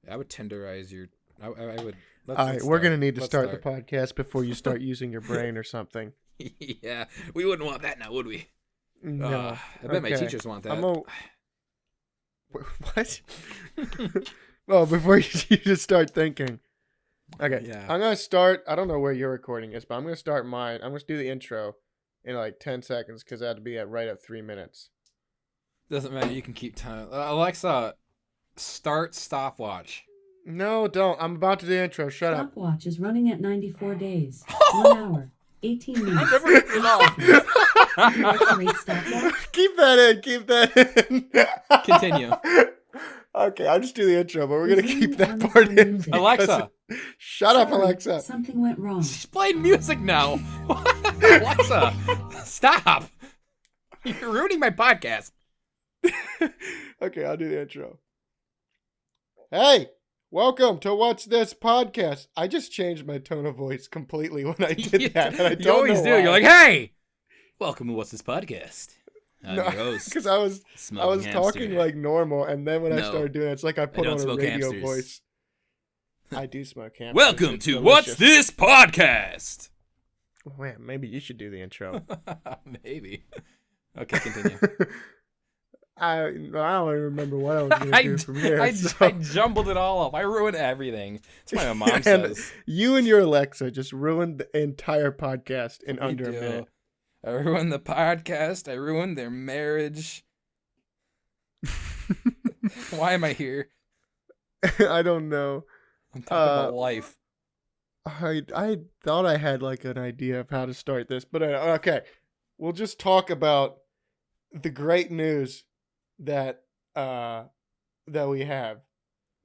I would tenderize your. I would. All right, we're gonna need to start the podcast before you start using your brain or something. Yeah, we wouldn't want that now, would we? No. I bet my teachers want that. What? Well, before you just start thinking. Okay, Yeah. I'm gonna start. I don't know where your recording is, but I'm gonna start mine. I'm gonna do the intro in like 10 seconds because I had to be right at 3 minutes. Doesn't matter. You can keep time. Alexa, start stopwatch. No, don't. I'm about to do the intro. Shut up. Stopwatch is running at 94 days, 1 hour, 18 minutes. I never turned it off. Activate stopwatch. Keep that in. Continue. Okay, I'll just do the intro, but we're gonna keep that part in. Alexa. Shut up, Sorry, Alexa. Something went wrong. She's playing music now. Alexa, stop. You're ruining my podcast. Okay, I'll do the intro. Hey, welcome to What's This Podcast. I just changed my tone of voice completely when I did that, and I don't You always know do. why. You're like, hey, welcome to What's This Podcast. I'm your host. Because I was Smoking talking Hamster. like normal, and then when I No, started doing it, it's like I put don't on a smoke radio hamsters. voice. I do smoke hamsters. Welcome It's to delicious. What's This Podcast. Oh, man, maybe you should do the intro. Maybe. Okay, continue. I don't even remember what I was going to do from here. I so- jumbled it all up. I ruined everything. That's what my mom And says. You and your Alexa just ruined the entire podcast in under a We do. minute. I ruined the podcast. I ruined their marriage. Why am I here? I don't know. I'm talking about life. I thought I had like an idea of how to start this, but okay. We'll just talk about the great news that we have.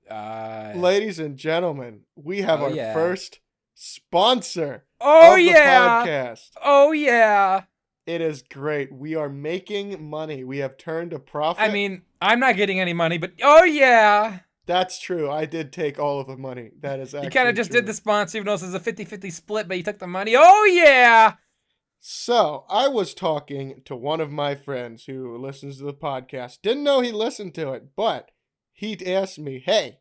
Ladies and gentlemen, we have our first sponsor of the podcast. Oh yeah. It is great. We are making money. We have turned a profit. I mean, I'm not getting any money, but oh yeah. That's true. I did take all of the money. That is actually You kind of just true. did the sponsor, even though this is a 50-50 split, but you took the money. Oh yeah. So, I was talking to one of my friends who listens to the podcast. Didn't know he listened to it, but he asked me, hey,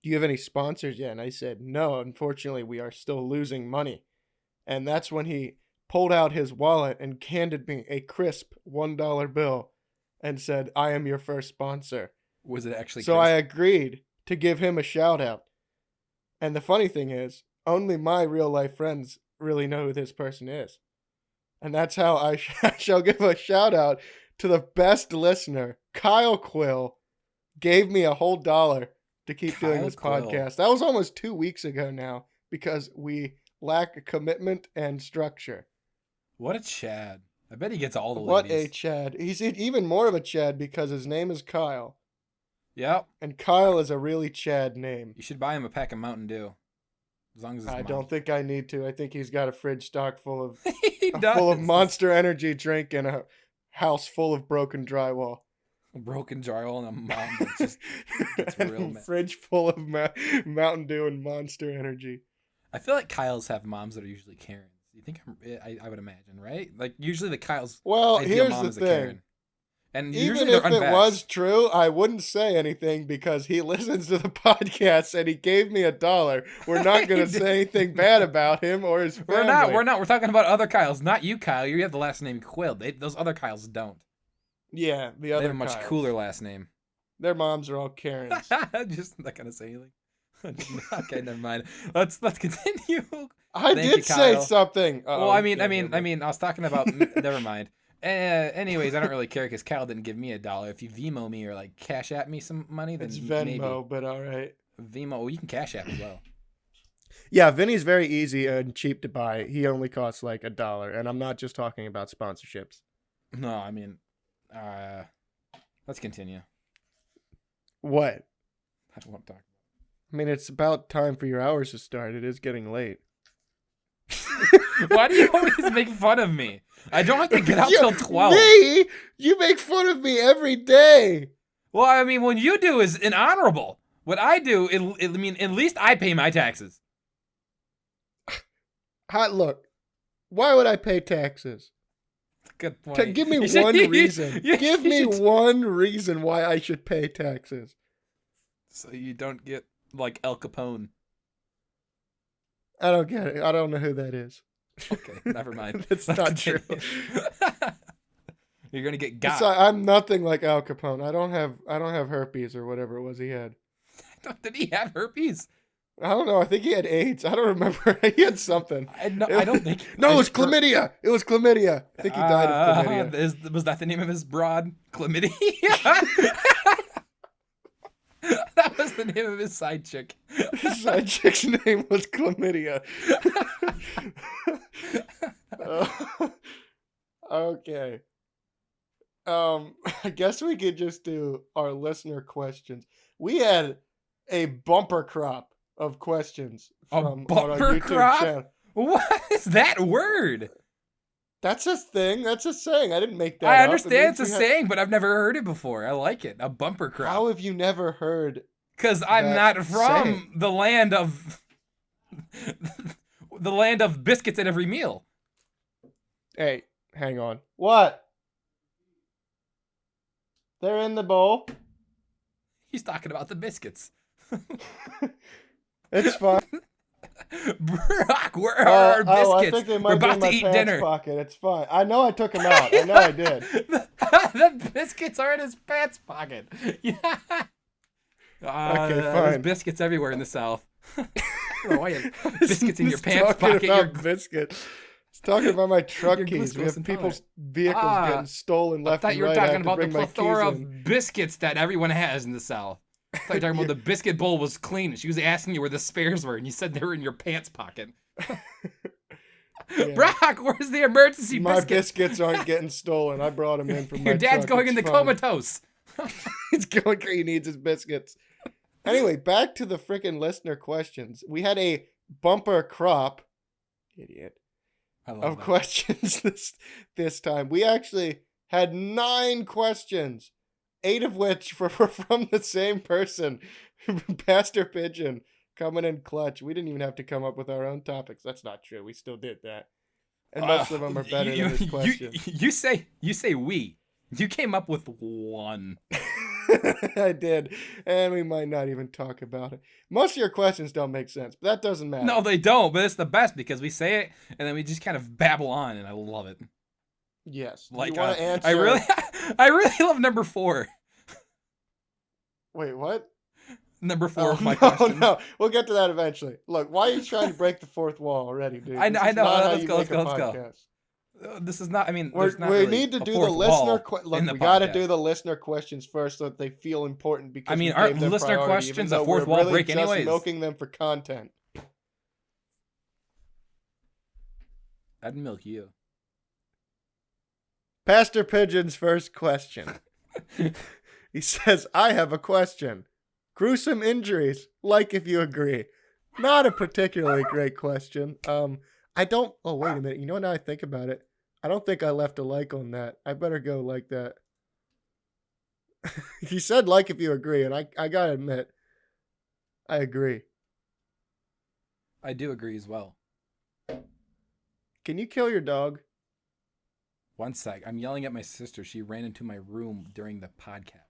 do you have any sponsors yet? And I said, no, unfortunately, we are still losing money. And that's when he pulled out his wallet and handed me a crisp $1 bill and said, I am your first sponsor. Was it actually So I agreed to give him a shout out. And the funny thing is, only my real life friends really know who this person is. And that's how I shall give a shout out to the best listener. Kyle Quill gave me a whole $1 to keep doing this podcast. That was almost 2 weeks ago now because we lack commitment and structure. What a Chad. I bet he gets all the What ladies. a Chad. He's even more of a Chad because his name is Kyle. Yep. And Kyle is a really Chad name. You should buy him a pack of Mountain Dew. As long as it's I don't think I need to. I think he's got a fridge stocked full of he does. full of Monster Energy drink and a house full of broken drywall. A broken drywall and a mom that just gets And real a mad. fridge full of Mountain Dew and Monster Energy. I feel like Kyles have moms that are usually Karens. You think I would imagine, right? Like usually the Kyles. Well, ideal here's mom the is a thing. Karen. And Even usually if they're it unvaxxed. was true, I wouldn't say anything because he listens to the podcast and he gave me $1. We're not going to say anything bad about him or his family. We're not. We're talking about other Kyles, not you, Kyle. You have the last name Quill. Those other Kyles don't. Yeah, the They other have a much Kyles. cooler last name. Their moms are all Karens. Just not gonna say anything. Okay, never mind. Let's continue. I Thank did you, say Kyle. something. Well, I mean, I was talking about. Never mind. Anyways, I don't really care because Kyle didn't give me $1. If you Venmo me or like Cash App me some money, then It's Venmo, maybe. but all right. Venmo. Well, you can Cash App as well. Yeah, Vinny's very easy and cheap to buy. He only costs like $1, and I'm not just talking about sponsorships. No, I mean, let's continue. What? I don't want to talk. I mean, it's about time for your hours to start. It is getting late. Why do you always make fun of me? I don't have to get out till 12. Me? You make fun of me every day. Well, I mean, what you do is honorable. What I do, I mean, at least I pay my taxes. Look, why would I pay taxes? Good point. Give me You should- one reason. you Give me should- one reason why I should pay taxes. So you don't get like El Capone. I don't get it. I don't know who that is. Okay, never mind. That's Let's not true. continue. You're gonna get got. I'm nothing like Al Capone. I don't have herpes or whatever it was he had. Did he have herpes? I don't know. I think he had AIDS. I don't remember. He had something. I don't think. No, it was chlamydia. It was chlamydia. I think he died of chlamydia. Was that the name of his broad? Chlamydia? That was the name of his side chick. His side chick's name was chlamydia. Okay. I guess we could just do our listener questions. We had a bumper crop of questions from on our bumper YouTube crop? channel. What is that word? That's a thing. That's a saying. I didn't make that I up. understand it's a saying, but I've never heard it before. I like it. A bumper crop. How have you never heard? Because I'm that not from saying? the land of the land of biscuits at every meal. Hey, hang on. What? They're in the bowl. He's talking about the biscuits. It's fine. Brock, where are our biscuits? I think they might We're be in about to my eat pants dinner. pocket. It's fine. I know I took them out. I know I did. The biscuits are in his pants pocket. Yeah. Okay, There's fine. biscuits everywhere in the South. I don't know why you have biscuits in your He's pants talking pocket. about biscuits. He's talking about my truck You're keys. We glucose have people's vehicles Ah, getting stolen I left thought and you were right. I talking have to about the bring my plethora keys in. of biscuits that everyone has in the South. I thought you were talking about the biscuit bowl was clean. She was asking you where the spares were, and you said they were in your pants pocket. Yeah. Brock, where's the emergency My biscuit? biscuits aren't getting stolen. I brought them in from my Your dad's truck. going It's into fine. comatose. He's going. He needs his biscuits. Anyway, back to the freaking listener questions. We had a bumper crop, idiot, I love of that. questions this time. We actually had 9 questions, 8 of which were from the same person, Pastor Pigeon, coming in clutch. We didn't even have to come up with our own topics. That's not true. We still did that, and most of them are better than his questions. You say we. You came up with one. I did, and we might not even talk about it. Most of your questions don't make sense, but that doesn't matter. No, they don't, but it's the best because we say it and then we just kind of babble on, and I love it. Yes. Like, you want to answer? I really love number 4. Wait, what? Number 4 of my no, question. no. We'll get to that eventually. Look, why are you trying to break the fourth wall already, dude? I This know. is not how Let's you go. make a Let's go. podcast. This is not. I mean, We there's not really need to a do the fourth listener. wall Look, in the we got to podcast. do the listener questions first, so that they feel important. Because I mean, we aren't gave them listener priority, questions even a though fourth we're wall really break just anyways? milking them for content. I'd milk you. Pastor Pigeon's first question. He says, "I have a question. Gruesome injuries, like if you agree." Not a particularly great question. I don't. Oh, wait a minute. You know, now I think about it, I don't think I left a like on that. I better go like that. He said, "Like if you agree," and I gotta admit, I agree. I do agree as well. Can you kill your dog? One sec. I'm yelling at my sister. She ran into my room during the podcast.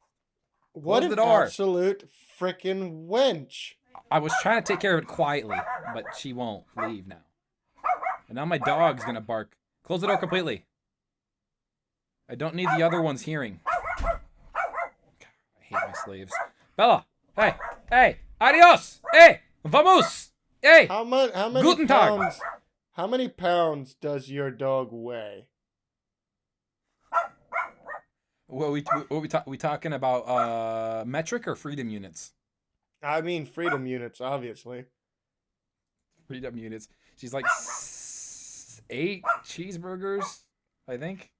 What Close an the door. absolute freaking wench! I was trying to take care of it quietly, but she won't leave now. And now my dog's gonna bark. Close the door completely. I don't need the other one's hearing. God, I hate my slaves. Bella! Hey! Adios! Hey! Vamos! Hey! How many Guten Tag. pounds? How many pounds does your dog weigh? What we talking about? Metric or freedom units? I mean, freedom units, obviously. Freedom units. She's like 8 cheeseburgers, I think.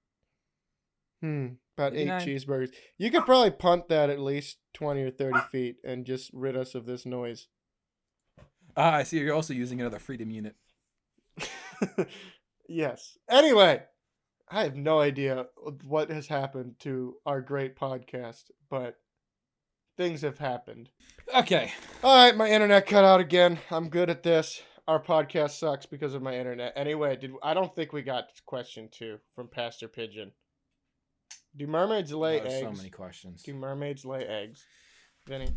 About 8 89. cheeseburgers. You could probably punt that at least 20 or 30 feet and just rid us of this noise. I see you're also using another freedom unit. Yes. Anyway, I have no idea what has happened to our great podcast, but things have happened. Okay. All right, my internet cut out again. I'm good at this. Our podcast sucks because of my internet. Anyway, I don't think we got question 2 from Pastor Pigeon. Do mermaids lay There's eggs? so many questions. Do mermaids lay eggs? Vinny?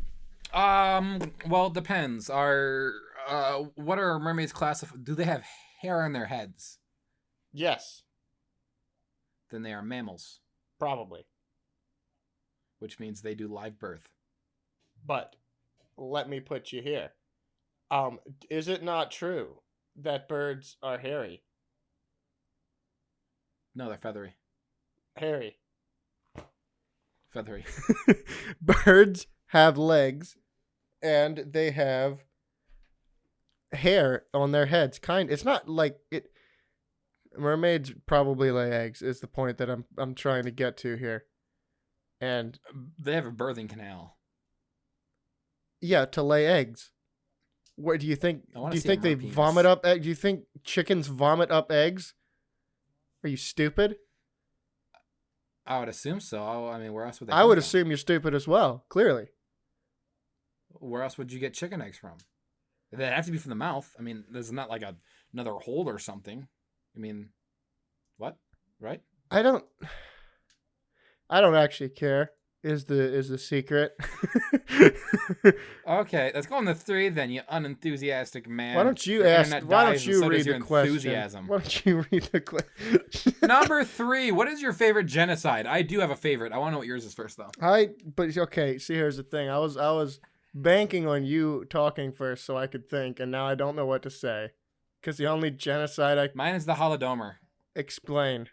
Well, it depends. What are mermaids classified? Do they have hair on their heads? Yes, Then they are mammals, probably. which means they do live birth. But let me put you here. Is it not true that birds are hairy? No, they're feathery. Hairy. Feathery. Birds have legs and they have hair on their heads. It's not like it. Mermaids probably lay eggs is the point that I'm trying to get to here. And They have a birthing canal. yeah, to lay eggs. Where do you think? I wanna Do you see think a they merpenis. vomit up eggs? Do you think chickens vomit up eggs? Are you stupid? I would assume so. I mean, where else would they I come would from? assume you're stupid as well. Clearly. Where else would you get chicken eggs from? They have to be from the mouth. I mean, there's not like another hole or something. I mean, what? Right? I don't actually care. Is the secret? Okay, let's go on the 3 then, you unenthusiastic man. Why don't you The ask? internet Why dies, don't and you so does read your the question? enthusiasm. Why don't you read the question? Number 3. What is your favorite genocide? I do have a favorite. I want to know what yours is first, though. But okay. See, here's the thing. I was banking on you talking first so I could think, and now I don't know what to say. Because the only genocide I Mine is the Holodomor. explain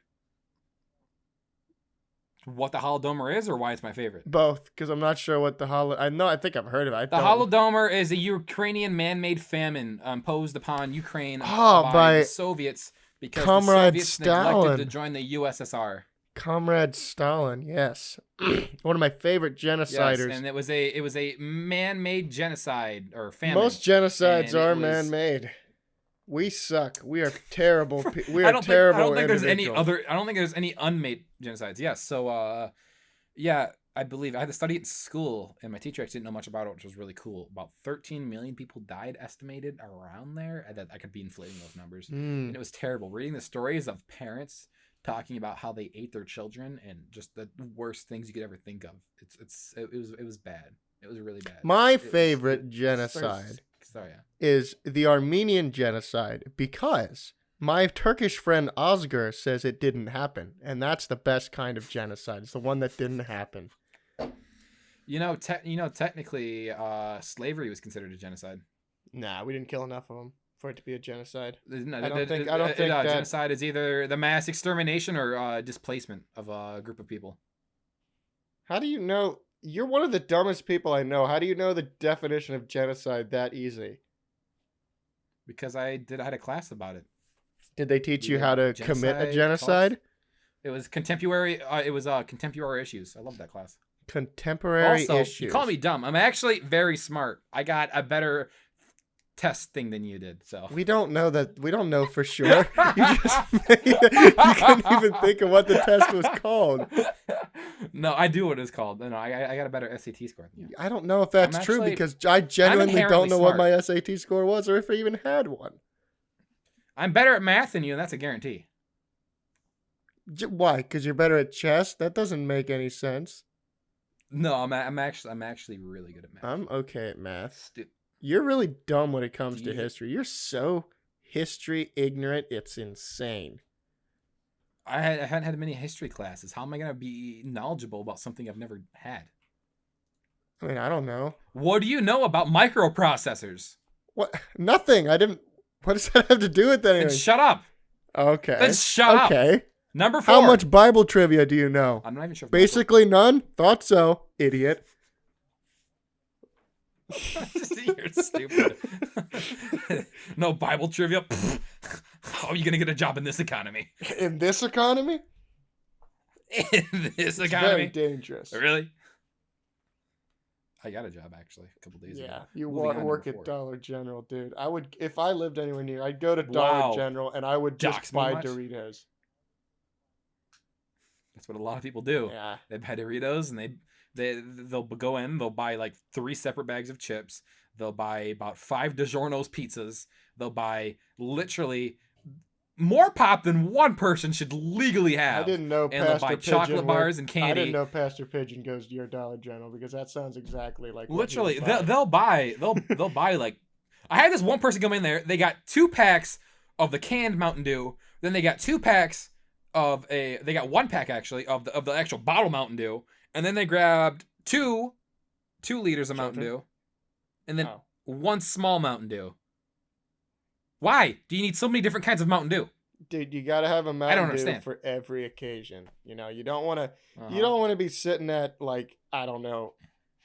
What the Holodomor is, or why it's my favorite? both, because I'm not sure what I think I've heard of it. The Holodomor is a Ukrainian man-made famine imposed upon Ukraine by by the Soviets because Comrade the Soviets Stalin. neglected to join the USSR. Comrade Stalin, yes, one of my favorite genociders. Yes, and it was a man-made genocide or famine. Most genocides and it are was- man-made. We suck. We are terrible. We I are don't terrible. think, I don't think there's any individuals. other. I don't think there's any unmade genocides. Yes. So, yeah, I believe I had to study it in school, and my teacher actually didn't know much about it, which was really cool. About 13 million people died, estimated around there. That I could be inflating those numbers, Mm. and it was terrible. Reading the stories of parents talking about how they ate their children and just the worst things you could ever think of. It was bad. It was really bad. My It was- favorite it- genocide Sorry, yeah. is the Armenian genocide because my Turkish friend Oscar says it didn't happen, and that's the best kind of genocide. It's the one that didn't happen. Technically, slavery was considered a genocide. Nah, we didn't kill enough of them for it to be a genocide. No, I don't think that- genocide is either the mass extermination or displacement of a group of people. How do you know? You're one of the dumbest people I know. How do you know the definition of genocide that easy? Because I had a class about it. Did they teach you Yeah, how to commit a genocide genocide? It was contemporary. It was contemporary issues. I love that class. Contemporary Also, issues. you call me dumb. I'm actually very smart. I got a better test thing than you did. So We don't know that. We don't know for sure. You couldn't even think of what the test was called. No, I do what it's called. No, I got a better SAT score than you. I don't know if that's I'm true actually- because I genuinely don't inherently know what smart. my SAT score was or if I even had one. I'm better at math than you, and that's a guarantee. Why? Because you're better at chess? That doesn't make any sense. No, I'm actually really good at math. I'm okay at math. Stu- You're really dumb when it comes Do to you- history. You're so history ignorant. It's insane. I haven't had many history classes. How am I gonna be knowledgeable about something I've never had? I mean, I don't know. What do you know about microprocessors? What? Nothing. I didn't. What does that have to do with Then anything? shut up. Okay. Then shut up. Okay. Number 4. How much Bible trivia do you know? I'm not even sure. If Basically none. Thought so. Idiot. You're stupid. No Bible trivia. How are you gonna get a job in this economy? In this economy, In this it's very economy? dangerous. Really? I got a job actually a couple days Yeah, ago. you Moving want on to to work number at 4. Dollar General, dude. I would, if I lived anywhere near, I'd go to Dollar Wow. General and I would just Dox me buy much? Doritos. That's what a lot of people do. Yeah. They buy Doritos and they'll go in, they'll buy like 3 separate bags of chips. They'll buy about 5 DiGiorno's pizzas. They'll buy literally more pop than one person should legally have. I didn't know And they'll Pastor buy Pigeon chocolate bars and candy. I didn't know Pastor Pigeon goes to your Dollar General because that sounds exactly like what he Literally, would buy. they'll buy like. I had this one person come in there. They got 2 packs of the canned Mountain Dew. Then they got 2 packs of a. They got 1 pack actually of the actual bottle Mountain Dew. And then they grabbed 2 liters of Mountain Dew, and then 1 small Mountain Dew. Why do you need so many different kinds of Mountain Dew? Dude, you gotta have a Mountain Dew understand. for every occasion. You know, you don't want to. You don't want to be sitting at like I don't know,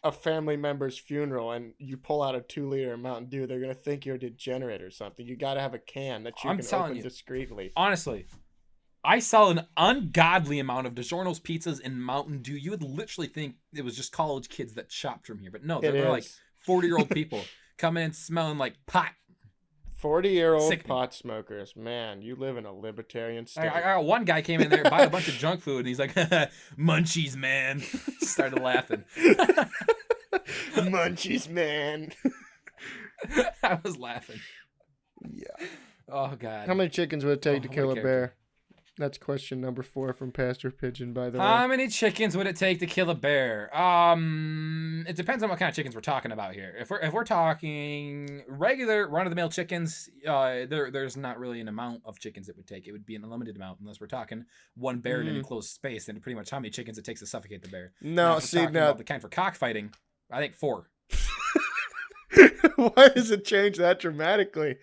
a family member's funeral and you pull out a 2-liter Mountain Dew. They're gonna think you're a degenerate or something. You gotta have a can that you can open discreetly. Honestly, I sell an ungodly amount of DiGiorno's pizzas and Mountain Dew. You would literally think it was just college kids that shopped from here, but no, they're like 40-year-old people coming in smelling like pot. 40-year-old pot smokers. Man, you live in a libertarian state. I got one guy came in there, bought a bunch of junk food, and he's like, munchies, man. Started laughing. Munchies, man. I was laughing. Yeah. Oh, God. How many chickens would it take to kill a bear? That's question number 4 from Pastor Pigeon, by the way. How many chickens would it take to kill a bear? It depends on what kind of chickens we're talking about here. If we're talking regular run-of-the-mill chickens, there's not really an amount of chickens it would take. It would be an unlimited amount unless we're talking one bear in an enclosed space, and pretty much how many chickens it takes to suffocate the bear. No, now the kind for cockfighting, I think 4. Why does it change that dramatically?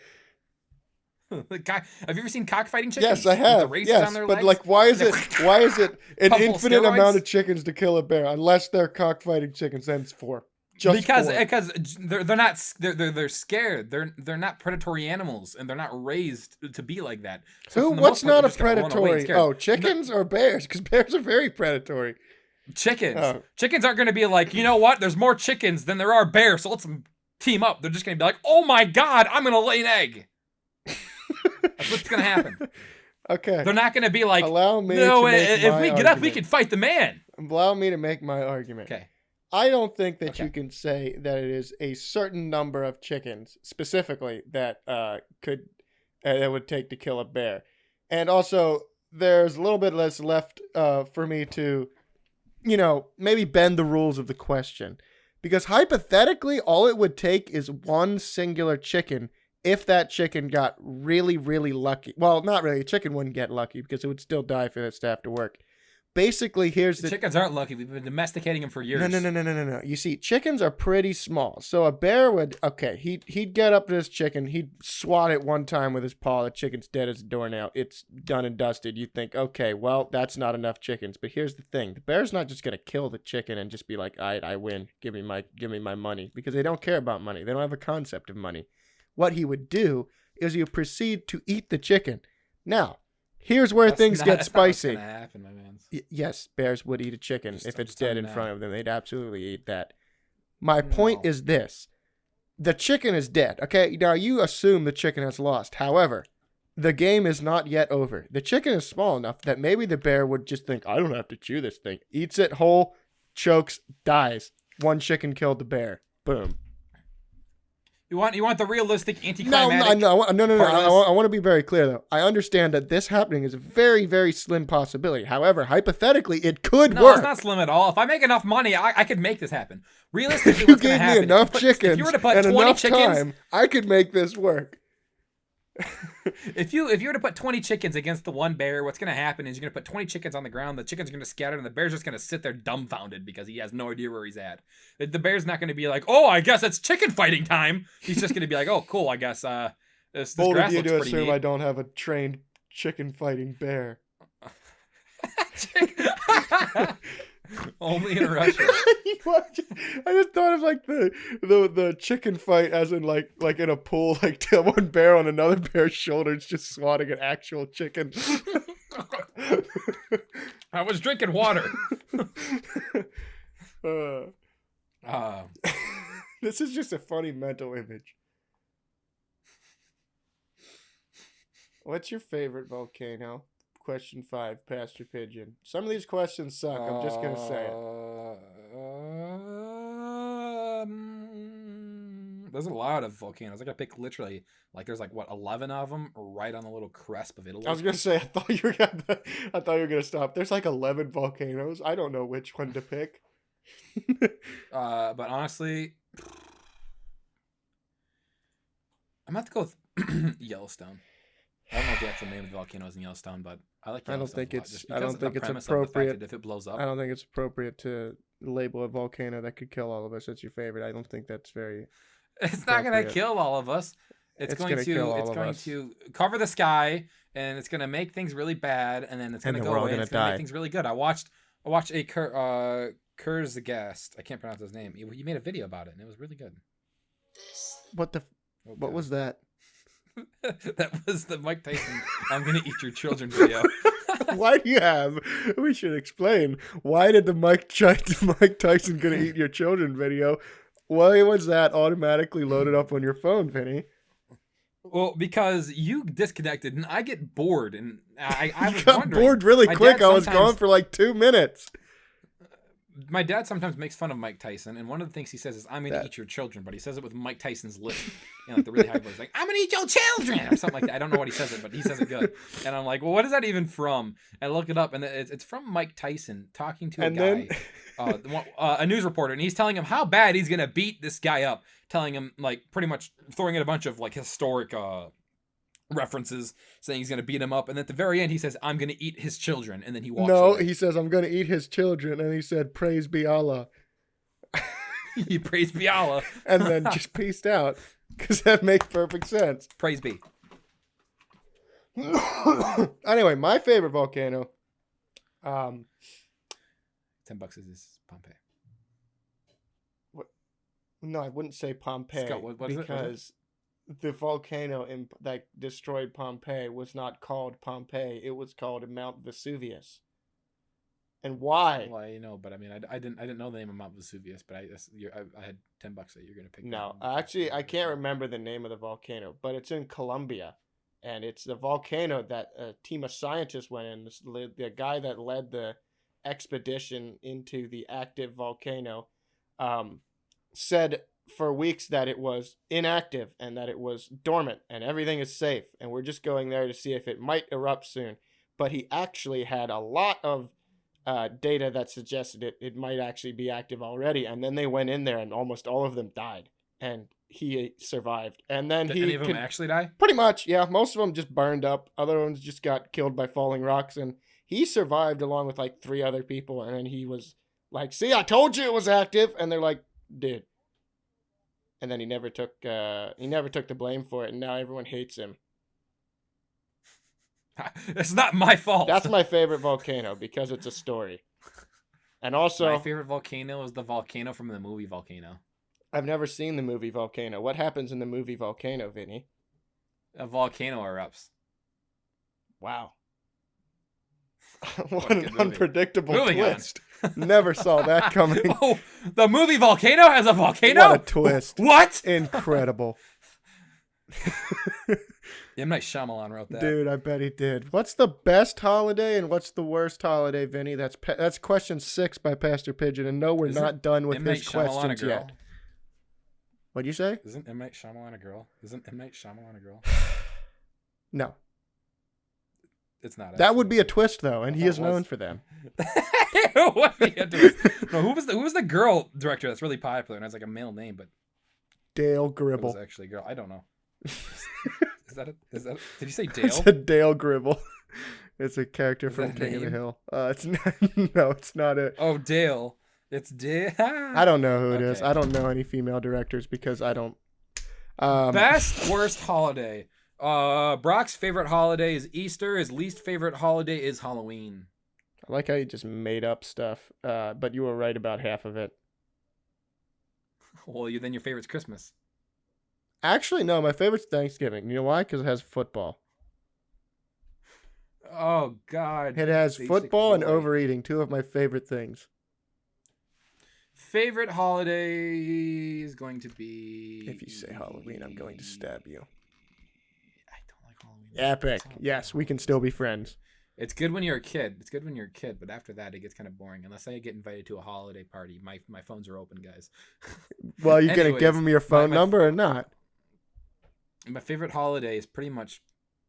Have you ever seen cockfighting chickens? Yes, I have. Yes, but like, why is it an infinite amount of chickens to kill a bear? Unless they're cockfighting chickens, then it's 4. Because they're scared. They're not predatory animals, and they're not raised to be like that. So what's not a predatory? Oh, chickens or bears? Because bears are very predatory. Chickens. Chickens aren't going to be like, you know what? There's more chickens than there are bears, so let's team up. They're just going to be like, oh my God, I'm going to lay an egg. That's what's gonna happen. Okay. They're not gonna be like, allow me to make if my we get argument. up, we can fight the man. Allow me to make my argument. Okay. I don't think that you can say that it is a certain number of chickens specifically that that would take to kill a bear. And also, there's a little bit less left for me to, maybe bend the rules of the question. Because hypothetically, all it would take is one singular chicken if that chicken got really, really lucky. Well, not really. A chicken wouldn't get lucky because it would still die for its to have to work. Basically, here's the... Chickens aren't lucky. We've been domesticating them for years. No. You see, chickens are pretty small. So a bear would... Okay, he'd get up to this chicken. He'd swat it one time with his paw. The chicken's dead as a doornail. It's done and dusted. You'd think, okay, well, that's not enough chickens. But here's the thing. The bear's not just going to kill the chicken and just be like, all right, I win. Give me my money. Because they don't care about money. They don't have a concept of money. What he would do is he would proceed to eat the chicken. Now, here's where things get spicy. That's not what's gonna happen, my man. Yes, bears would eat a chicken if it's dead in front of them. They'd absolutely eat that. My point is this. The chicken is dead. Okay, now you assume the chicken has lost. However, the game is not yet over. The chicken is small enough that maybe the bear would just think, I don't have to chew this thing. Eats it whole, chokes, dies. One chicken killed the bear. Boom. You want the realistic anticlimactic? No. I want to be very clear, though. I understand that this happening is a very, very slim possibility. However, hypothetically, it could work. No, it's not slim at all. If I make enough money, I could make this happen. Realistically, if you gave me enough chickens if you were to put and 20 enough chickens, time, I could make this work. If you were to put 20 chickens against the one bear, what's going to happen is you're going to put 20 chickens on the ground. The chickens are going to scatter, and the bear's just going to sit there dumbfounded because he has no idea where he's at. The bear's not going to be like, "Oh, I guess it's chicken fighting time." He's just going to be like, "Oh, cool. I guess this Bold grass of you looks to pretty assume neat." I don't have a trained chicken fighting bear. Only in Russia. I just thought of like the chicken fight as in like in a pool, like one bear on another bear's shoulders just swatting an actual chicken. I was drinking water. This is just a funny mental image. What's your favorite volcano? Question 5, Pastor Pigeon. Some of these questions suck. I'm just going to say it. There's a lot of volcanoes. I gotta pick literally like there's like what 11 of them right on the little crest of Italy. I was gonna say I thought you were gonna stop. There's like 11 volcanoes. I don't know which one to pick. But honestly, I'm gonna have to go with Yellowstone. I don't know what the actual name of the volcano is in Yellowstone, but I like Yellowstone. I don't think it's appropriate. appropriate. If it blows up, I don't think it's appropriate to label a volcano that could kill all of us as your favorite. I don't think that's very. it's not gonna appropriate. kill all of us. It's going to cover the sky, and it's gonna make things really bad, and then it's gonna go away. It's gonna make things really good. I watched a Kurzgast. I can't pronounce his name. He made a video about it, and it was really good. What was that? That was the Mike Tyson "I'm gonna eat your children" video. Why do you have? We should explain. Why did the Mike Tyson "gonna eat your children" video? Why was that automatically loaded up on your phone, Vinny? Well, because you disconnected, and I get bored, and I was got wondering. Bored really quick. I was gone for like 2 minutes. My dad sometimes makes fun of Mike Tyson, and one of the things he says is, "I'm gonna eat your children," but he says it with Mike Tyson's lip, like the really high voice, like, "I'm gonna eat your children," or something like that. I don't know what he says it, but he says it good. And I'm like, well, what is that even from? And I look it up, and it's from Mike Tyson talking to a guy, a news reporter, and he's telling him how bad he's gonna beat this guy up, telling him like pretty much throwing in a bunch of like historic references, saying he's gonna beat him up, and at the very end he says, "I'm gonna eat his children," and then he walks away. He says, "I'm gonna eat his children," and he said, "Praise be Allah." He praised be Allah, and then just peaced out, because that makes perfect sense. Praise be. Anyway, my favorite volcano. $10 is Pompeii. What? No, I wouldn't say Pompeii. Scott, what is it? Because the volcano that destroyed Pompeii was not called Pompeii. It was called Mount Vesuvius. And why? Well, you know, but I mean, I didn't know the name of Mount Vesuvius, but I had $10 that you're gonna pick. No, actually, I can't remember the name of the volcano, but it's in Colombia, and it's the volcano that a team of scientists went in. The guy that led the expedition into the active volcano said for weeks that it was inactive and that it was dormant and everything is safe, and we're just going there to see if it might erupt soon. But he actually had a lot of data that suggested it might actually be active already, and then they went in there and almost all of them died, and he survived. And then Did any of them actually die? Pretty much, yeah. Most of them just burned up. Other ones just got killed by falling rocks, and he survived along with like 3 other people. And then he was like, "See, I told you it was active," and they're like, "Dude." And then he never took the blame for it, and now everyone hates him. It's not my fault. That's my favorite volcano because it's a story. And also, my favorite volcano is the volcano from the movie Volcano. I've never seen the movie Volcano. What happens in the movie Volcano, Vinny? A volcano erupts. Wow. What an unpredictable twist. On. Never saw that coming. Oh, the movie Volcano has a volcano? What a twist. What? Incredible. M. Night Shyamalan wrote that. Dude, I bet he did. What's the best holiday and what's the worst holiday, Vinny? That's question 6 by Pastor Pigeon, and no, we're not done with his questions yet. What'd you say? Isn't M. Night Shyamalan a girl? No. It's not. That would be a twist, though, and he is known for them. It would be a twist. No, who was the girl director that's really popular and has like a male name, but Dale Gribble. It was actually a girl. I don't know. Is that? Did you say Dale? I said Dale Gribble. It's a character from King of the Hill. It's not. No, it's not it. Oh, Dale. It's Dale. I don't know who it is. I don't know any female directors because I don't. Best worst holiday. Brock's favorite holiday is Easter. His least favorite holiday is Halloween. I like how you just made up stuff, but you were right about half of it. Well, then your favorite's Christmas. Actually, no, my favorite's Thanksgiving. You know why? Because it has football. Oh, God. It has football and overeating, 2 of my favorite things. Favorite holiday is going to be... If you say Halloween, I'm going to stab you. I don't like Halloween. Epic. Yes, we can still be friends. It's good when you're a kid. It's good when you're a kid, but after that, it gets kind of boring. Unless I get invited to a holiday party, my phones are open, guys. Well, you gonna Anyways, give him your phone my number or not? My favorite holiday is pretty much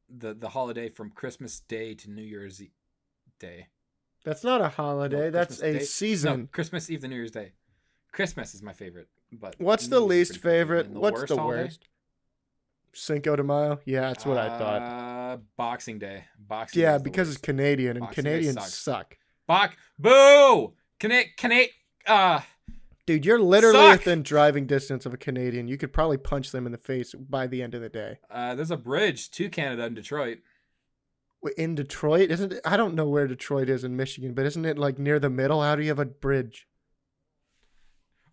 the holiday from Christmas Day to New Year's Day. That's not a holiday. No, That's Christmas a Day? season. No, Christmas Eve to New Year's Day. Christmas is my favorite, but What's New the Year's is least pretty good too. favorite? And What's the holiday? worst? Cinco de Mayo? Yeah, that's what I thought. Boxing Day. Boxing Day Yeah, is the because worst. it's Canadian, and Boxing Day Canadians sucks. suck. Boo! Dude, you're literally Suck! within driving distance of a Canadian. You could probably punch them in the face by the end of the day. There's a bridge to Canada in Detroit. Wait, in Detroit? Isn't it? I don't know where Detroit is in Michigan, but isn't it like near the middle? How do you have a bridge?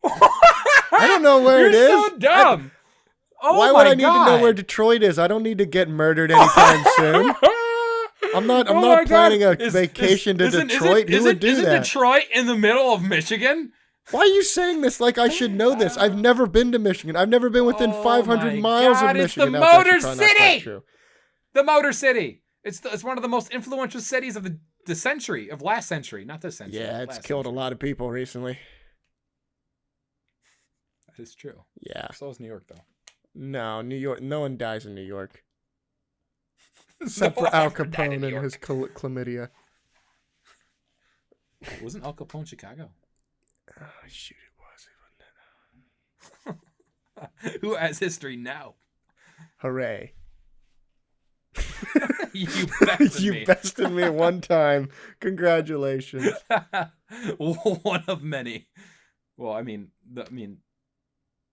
I don't know where it is. You're so dumb. Why would I need to know where Detroit is? I don't need to get murdered anytime soon. I'm not planning a vacation to Detroit. Who would do isn't that? Detroit in the middle of Michigan? Why are you saying this like I should know this? I've never been to Michigan. I've never been within 500 my miles God, of it's Michigan. the That's actually Motor probably not quite City! true. The Motor City. It's one of the most influential cities of the century, of last century, not this century. Yeah, it's last killed century. a lot of people recently. That is true. Yeah. So is New York, though. No, New York. No one dies in New York. Except No for Al one ever died in Capone New and York. his chlamydia. Wasn't Al Capone Chicago? Oh, shoot, it was. Who has history now? Hooray. You bested You me. bested me one time. Congratulations. One of many. Well, I mean,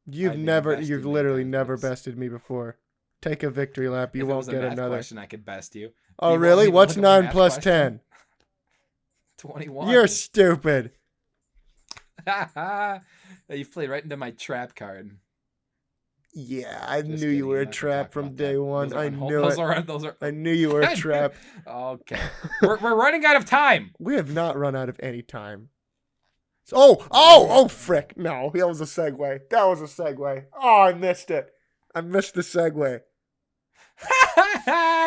You've I've been bested you've many literally times, never but- bested me before. Take a victory lap. You if it won't was a get math another. question, I could best you. Oh, You want really? me to What's look up a 9 math plus question? 10? 21. You're stupid. You've played right into my trap card. Yeah, I Just knew you kidding, were I'm a not gonna trap talk from about day that. one. Those are I unhol- knew those it. Are, those are. I knew you were a trap. Okay. We're running out of time. We have not run out of any time. Oh, frick. No, that was a segue. That was a segue. Oh, I missed it. I missed the segue.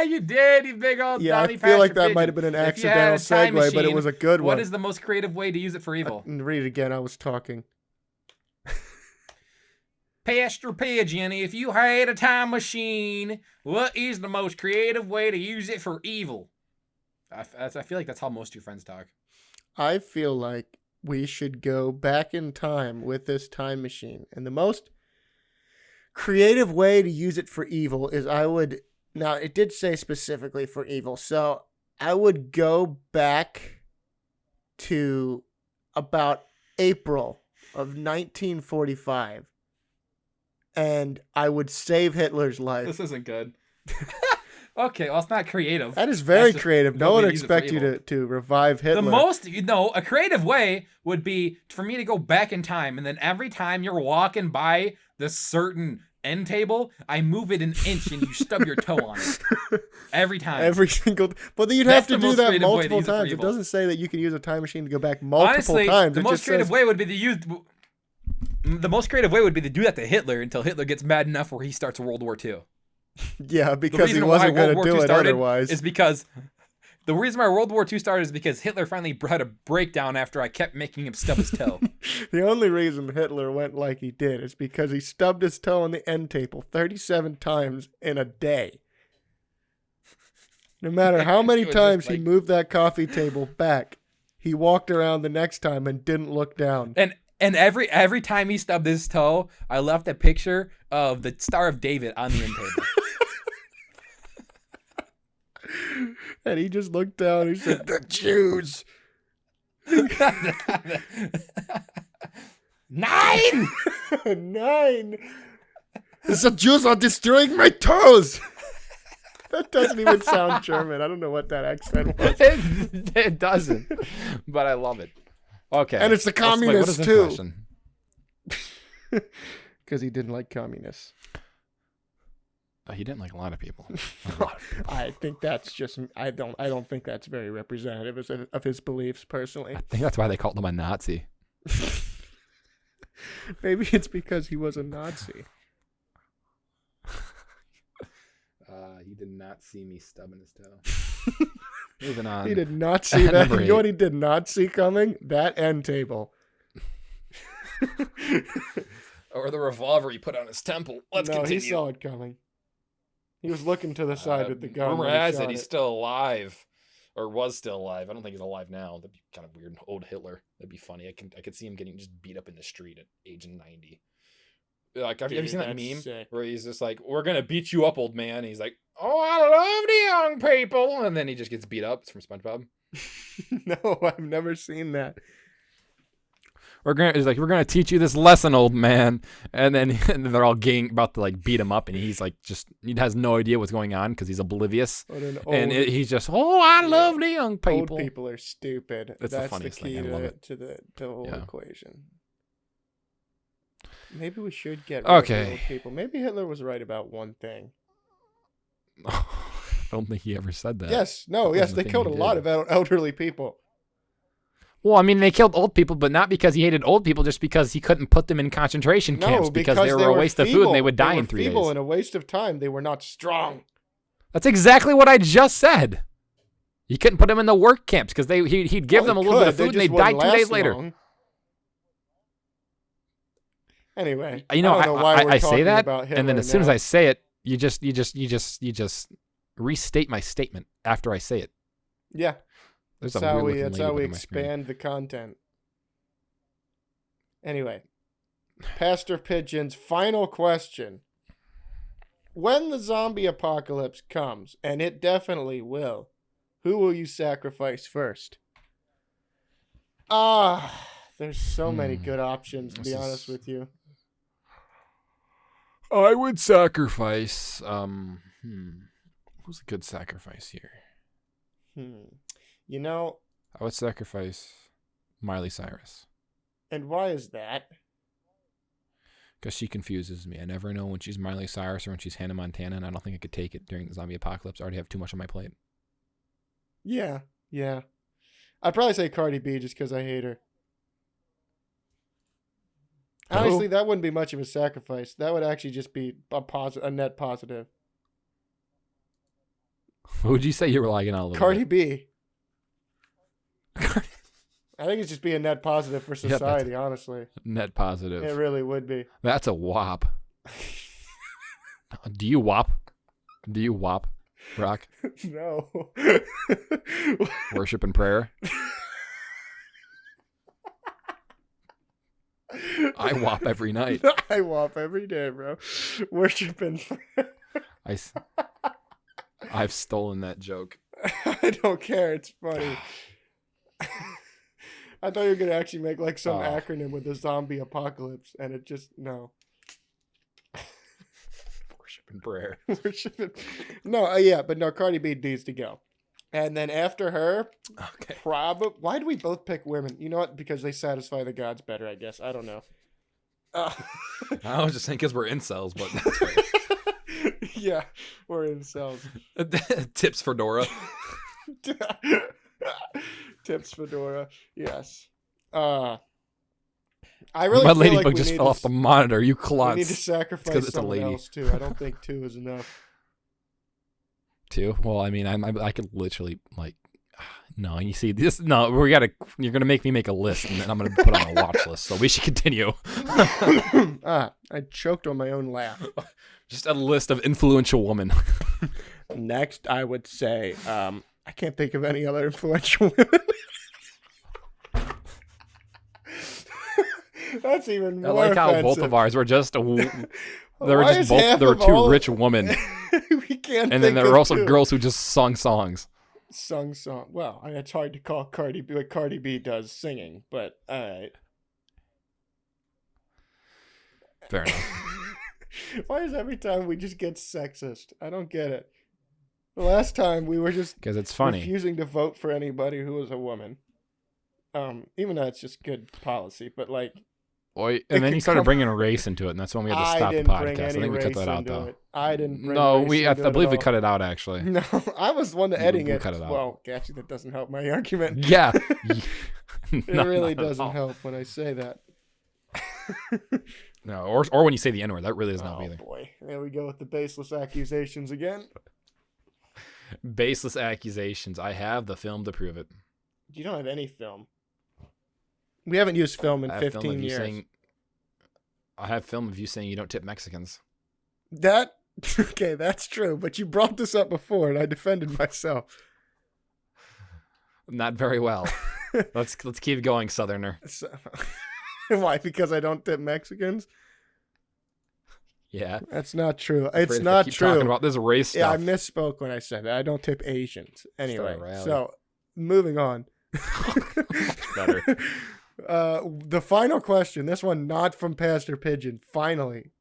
You did, you big old Yeah, I Donny feel like Pasture that might have pigeon. been an If you had accidental a time segue, but it machine, was a good one. What is the most creative way to use it for evil? Read it again. I was talking. Pastor Pigeon, if you had a time machine, what is the most creative way to use it for evil? I feel like that's how most of your friends talk. I feel like we should go back in time with this time machine. And the most creative way to use it for evil is now it did say specifically for evil. So I would go back to about April of 1945 and I would save Hitler's life. This isn't good. Okay, well, it's not creative. That is very That's just creative. No one one way would to use it for expect you evil. to revive Hitler. A creative way would be for me to go back in time, and then every time you're walking by this certain end table, I move it an inch and you stub your toe on it. Every time. Every single. But then you'd That's have to the do most that creative way to multiple use it for times. It evil. doesn't say that you can use a time machine to go back multiple Honestly, times. the It most just creative says, way would be to use. The most creative way would be to do that to Hitler until Hitler gets mad enough where he starts World War II. yeah, The because he reason wasn't why going World to War do II it started otherwise. is because the reason why World War II started is because Hitler finally had a breakdown after I kept making him stub his toe. The only reason Hitler went like he did is because he stubbed his toe on the end table 37 times in a day. No matter how many It was just times he like- moved that coffee table back, he walked around the next time and didn't look down. And every time he stubbed his toe, I left a picture of the Star of David on the end table. And he just looked down and he said, "The Jews." 9! 9. The Jews are destroying my toes. That doesn't even sound German. I don't know what that accent was. It doesn't, but I love it. Okay. And it's the Wait, what is communists, this too. question? Because he didn't like communists. He didn't like a lot of people. I think that's just. I don't think that's very representative of his beliefs personally. I think that's why they called him a Nazi. Maybe it's because he was a Nazi. He did not see me stubbing his toe. Moving on. He did not see that. Number You know 8. what he did not see coming? That end table. Or the revolver he put on his temple. Let's no, continue. he saw it coming. He was looking to the side with the gun. Rumor when he has shot it he's still alive. Or was still alive. I don't think he's alive now. That'd be kind of weird. Old Hitler. That'd be funny. I could see him getting just beat up in the street at age 90. Like, have you seen that meme sick. where he's just like, "We're gonna beat you up, old man." And he's like, "Oh, I love the young people," and then he just gets beat up. It's from SpongeBob. No, I've never seen that. We're gonna teach you this lesson, old man. And then they're all about to like beat him up, and he's like he has no idea what's going on because he's oblivious. He's just, "Oh, I love the young people." Old people are stupid. That's the funniest key thing. I love it. to the whole equation. Maybe we should get rid of the old people. Maybe Hitler was right about one thing. I don't think he ever said that. Yes, they killed a lot of elderly people. Well, I mean, they killed old people, but not because he hated old people, just because he couldn't put them in concentration camps because they were a waste of food and they would die in 3 days. Feeble and a waste of time. They were not strong. That's exactly what I just said. You couldn't put them in the work camps because he'd give them a little bit of food and they'd die 2 days later. Long. Anyway, I say that, about Hitler and then as soon as I say it, you just restate my statement after I say it. Yeah. That's how we expand the content. Anyway, Pastor Pigeon's final question. When the zombie apocalypse comes, and it definitely will, who will you sacrifice first? There's so many good options, to be honest with you. I would sacrifice, who's a good sacrifice here? You know, I would sacrifice Miley Cyrus. And why is that? Because she confuses me. I never know when she's Miley Cyrus or when she's Hannah Montana, and I don't think I could take it during the zombie apocalypse. I already have too much on my plate. Yeah. I'd probably say Cardi B just because I hate her. Honestly, that wouldn't be much of a sacrifice. That would actually just be a net positive. What would you say you were liking on a little Cardi bit? B. I think it's just be a net positive for society, honestly. Net positive. It really would be. That's a whop. Do you whop? Do you whop, Brock? No. Worship and prayer? I whop every night. I whop every day, bro. Worship and prayer. I've stolen that joke. I don't care. It's funny. I thought you were going to actually make like some acronym with the zombie apocalypse, and it just, no. Worship and prayer. No, Cardi B needs to go. And then after her, why do we both pick women? You know what? Because they satisfy the gods better, I guess. I don't know. I was just saying because we're incels, but that's right. Yeah, we're incels. Tips Fedora. Tips Fedora. Yes. I really My feel ladybug like just fell off the monitor. You we klutz. need to sacrifice someone else too. I don't think 2 is enough. 2? Well, I mean, I could literally like. No, you see this. No, you're gonna make me make a list, and then I'm gonna put on a watch list. So we should continue. I choked on my own laugh. Just a list of influential women. Next, I would say, I can't think of any other influential women. That's even more I like how offensive. both of ours were just there were 2 rich women. We can't. And then there were also girls who just sung songs. Sung song. Well, I mean, it's hard to call Cardi B what Cardi B does singing, but all right. Fair enough. Why is every time we just get sexist? I don't get it. The last time we were just because it's funny refusing to vote for anybody who was a woman. Even though it's just good policy, but like. And then you started bringing a race into it, and that's when we had to stop the podcast. I think we cut that out, though. I didn't bring I believe we cut it out, actually. No, I was the one to editing it. Cut it out. Well, actually, that doesn't help my argument. Yeah. It really doesn't help when I say that. No, or when you say the N-word, that really doesn't help either. Oh, boy. There we go with the baseless accusations again. Baseless accusations. I have the film to prove it. You don't have any film. We haven't used film in I have film 15 of you years. I have film of you saying you don't tip Mexicans. Okay, that's true. But you brought this up before, and I defended myself. Not very well. Let's keep going, Southerner. So, why? Because I don't tip Mexicans? Yeah. That's not true. Afraid It's if I not keep true. talking about this race Yeah, I stuff. misspoke when I said that. I don't tip Asians. Anyway, a rally. so moving on. Better. The final question. This one not from Pastor Pigeon. Finally,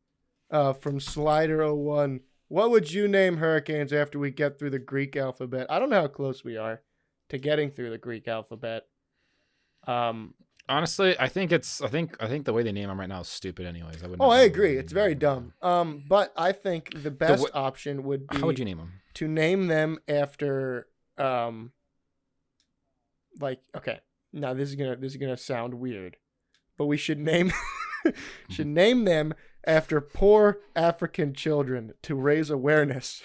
from Slider01. What would you name hurricanes after we get through the Greek alphabet? I don't know how close we are to getting through the Greek alphabet. Honestly, I think the way they name them right now is stupid. Anyways, I agree. It's very dumb. But I think the best option would be. How would you name them? To name them after, okay. Now this is gonna sound weird, but we should name them after poor African children to raise awareness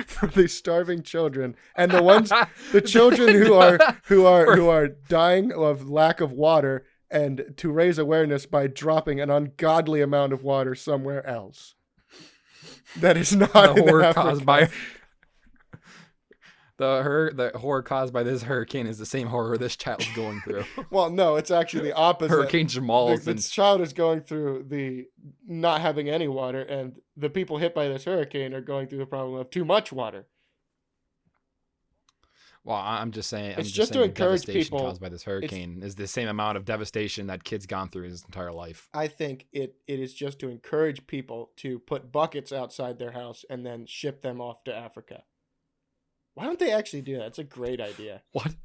for these starving children and the children who are dying of lack of water, and to raise awareness by dropping an ungodly amount of water somewhere else. That is not The horror Africa. caused by the horror caused by this hurricane is the same horror this child's going through. Well, no, it's actually the opposite. Hurricane Jamal. This child is going through the not having any water, and the people hit by this hurricane are going through the problem of too much water. Well, I'm just saying. It's just to encourage people. Caused by this hurricane is the same amount of devastation that kid's gone through his entire life. I think it is just to encourage people to put buckets outside their house and then ship them off to Africa. Why don't they actually do that? It's a great idea. What?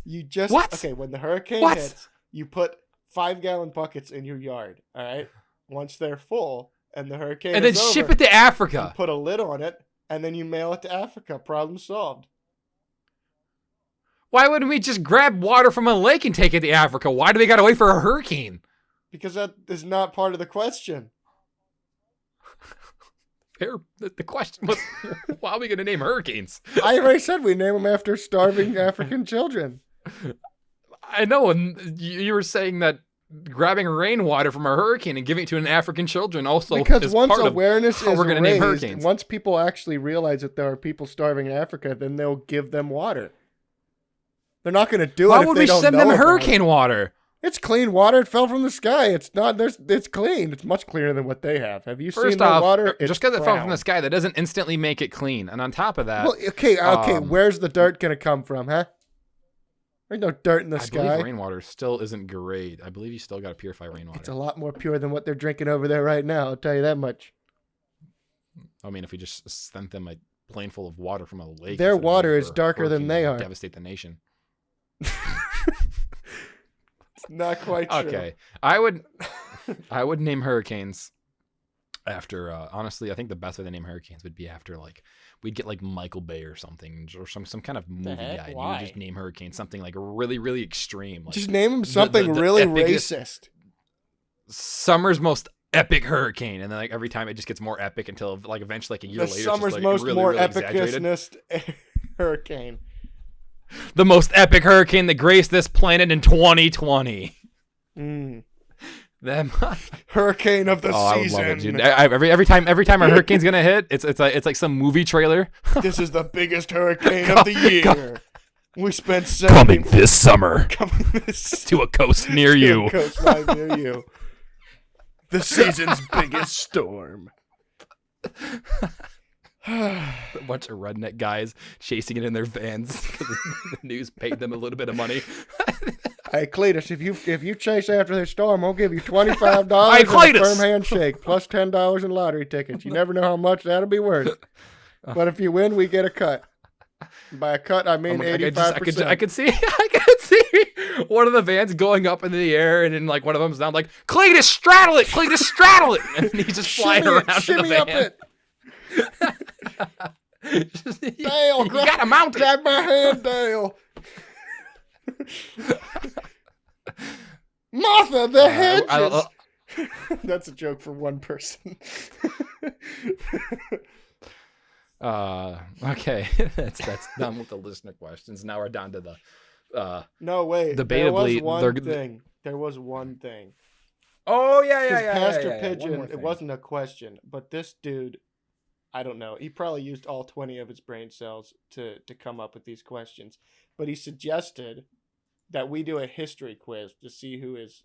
You just What? Okay, when the hurricane hits, you put 5-gallon buckets in your yard. All right. Once they're full and the hurricane And then is over, ship it to Africa. you put a lid on it, and then you mail it to Africa. Problem solved. Why wouldn't we just grab water from a lake and take it to Africa? Why do we gotta wait for a hurricane? Because that is not part of the question. The question was, why are we gonna name hurricanes? I already said we name them after starving African children. I know, and you were saying that grabbing rainwater from a hurricane and giving it to an African children also Because is once part awareness of how is we're gonna name raised, hurricanes. once people actually realize that there are people starving in Africa, then they'll give them water. They're not going to do it Why if would they we don't send know them about hurricane water? it. It's clean water. It fell from the sky. It's not. It's clean. It's much cleaner than what they have. Have you seen First their off, water? just because it fell from the sky, that doesn't instantly make it clean. And on top of that, Well, okay. Where's the dirt going to come from, huh? There's no dirt in the I sky. believe rainwater still isn't great. I believe you still got to purify rainwater. It's a lot more pure than what they're drinking over there right now. I'll tell you that much. I mean, if we just sent them a plane full of water from a lake, Their instead of water waiting is for a darker than hurricane they to are. Devastate the nation. Not quite true. Okay, I would name hurricanes after. Honestly, I think the best way to name hurricanes would be after we'd get Michael Bay or something, or some kind of movie heck? guy. And Why? you just name hurricanes something really, really extreme. Just name them something really epicest- racist. Summer's most epic hurricane, and then every time it just gets more epic until eventually a year The later, it's summer's just, most really, more really exaggerated. epicest hurricane. The most epic hurricane that graced this planet in 2020. Them. Hurricane of the I would season. love it, dude. Every time a hurricane's gonna hit, it's like some movie trailer. This is the biggest hurricane of the year. We spent Coming this summer coming this to a coast near you. coastline near you. The season's biggest storm. A bunch of redneck guys chasing it in their vans because the news paid them a little bit of money. Hey Cletus, if you chase after this storm, I'll give you $25 Hey, and a Cletus! firm handshake plus $10 in lottery tickets. You never know how much that'll be worth. But if you win, we get a cut. By a cut, I mean 85%. I could see one of the vans going up into the air, and then one of them's down Cletus, straddle it, and he's just flying around in the shimmy van. up it. Dale, you gotta mount it. grab my hand, Dale. Martha, the hedges. That's a joke for one person. Okay, that's done with the listener questions. Now we're down to the No, wait. debatably. There was one thing. Oh yeah, Because Pastor One Pigeon, more it thing. wasn't a question, but this dude, I don't know. He probably used all 20 of his brain cells to come up with these questions. But he suggested that we do a history quiz to see who is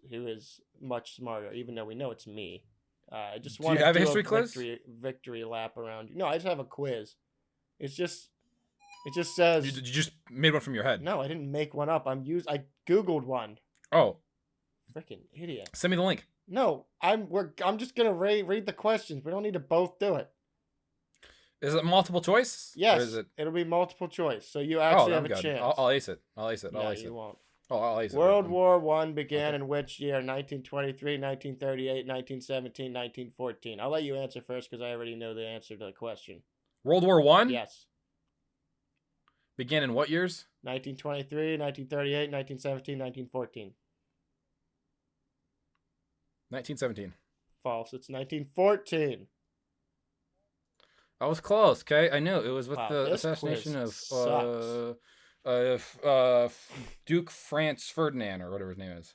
much smarter, even though we know it's me. I just Do want you to have a do history quiz? victory lap around you. No, I just have a quiz. It just You says just made one from your head. no. I didn't make one up. I googled one. Oh, Freaking idiot. send me the link. No, I'm just gonna read the questions. We don't need to both do it. Is it multiple choice? Yes, Or is it? it'll be multiple choice, so you actually I'm have a good. chance. I'll ace it. I'll ace it. No, you won't. Oh, I'll ace it. World War I began in which year? 1923, 1938, 1917, 1914. I'll let you answer first because I already know the answer to the question. World War One. Yes. Began in what years? 1923, 1938, 1917, 1914. 1917. False. It's 1914. I was close. Okay, I knew it was with Wow, the this assassination quiz of Duke Franz Ferdinand or whatever his name is.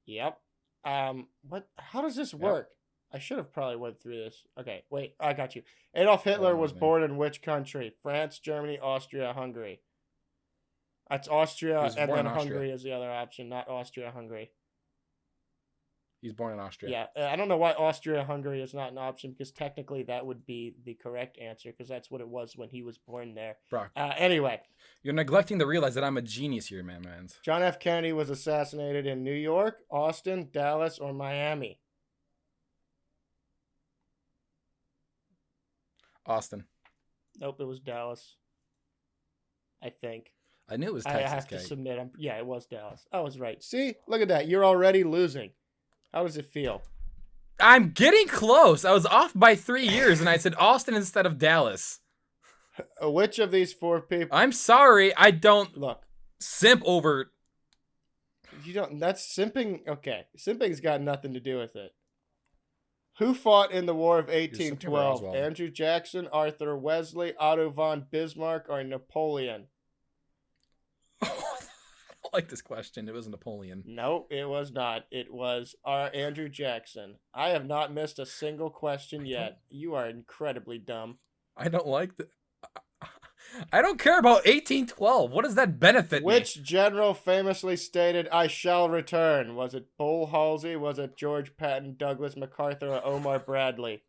Yep. What? How does this work? I should have probably went through this. Okay, wait. I got you. Adolf Hitler was born in which country? France, Germany, Austria, Hungary. That's Austria, and then Hungary is the other option, not Austria, Hungary. He's born in Austria. Yeah, I don't know why Austria-Hungary is not an option because technically that would be the correct answer because that's what it was when he was born there. Brock. Anyway. You're neglecting to realize that I'm a genius here, man. John F. Kennedy was assassinated in New York, Austin, Dallas, or Miami? Austin. Nope, it was Dallas. I think. I knew it was Texas. I have to submit. Yeah, it was Dallas. I was right. See? Look at that. You're already losing. How does it feel? I'm getting close. I was off by 3 years, and I said Austin instead of Dallas. Which of these four people? I'm sorry. I don't Look. simp over. You don't. That's simping. Okay, simping's got nothing to do with it. Who fought in the War of 1812? Andrew Jackson, Arthur Wesley, Otto von Bismarck, or Napoleon? I like this question. It was Napoleon. No, it was not. It was Andrew Jackson. I have not missed a single question yet. You are incredibly dumb. I don't like the. I don't care about 1812. What does that benefit me? Which general famously stated, "I shall return"? Was it Bull Halsey? Was it George Patton, Douglas MacArthur, or Omar Bradley?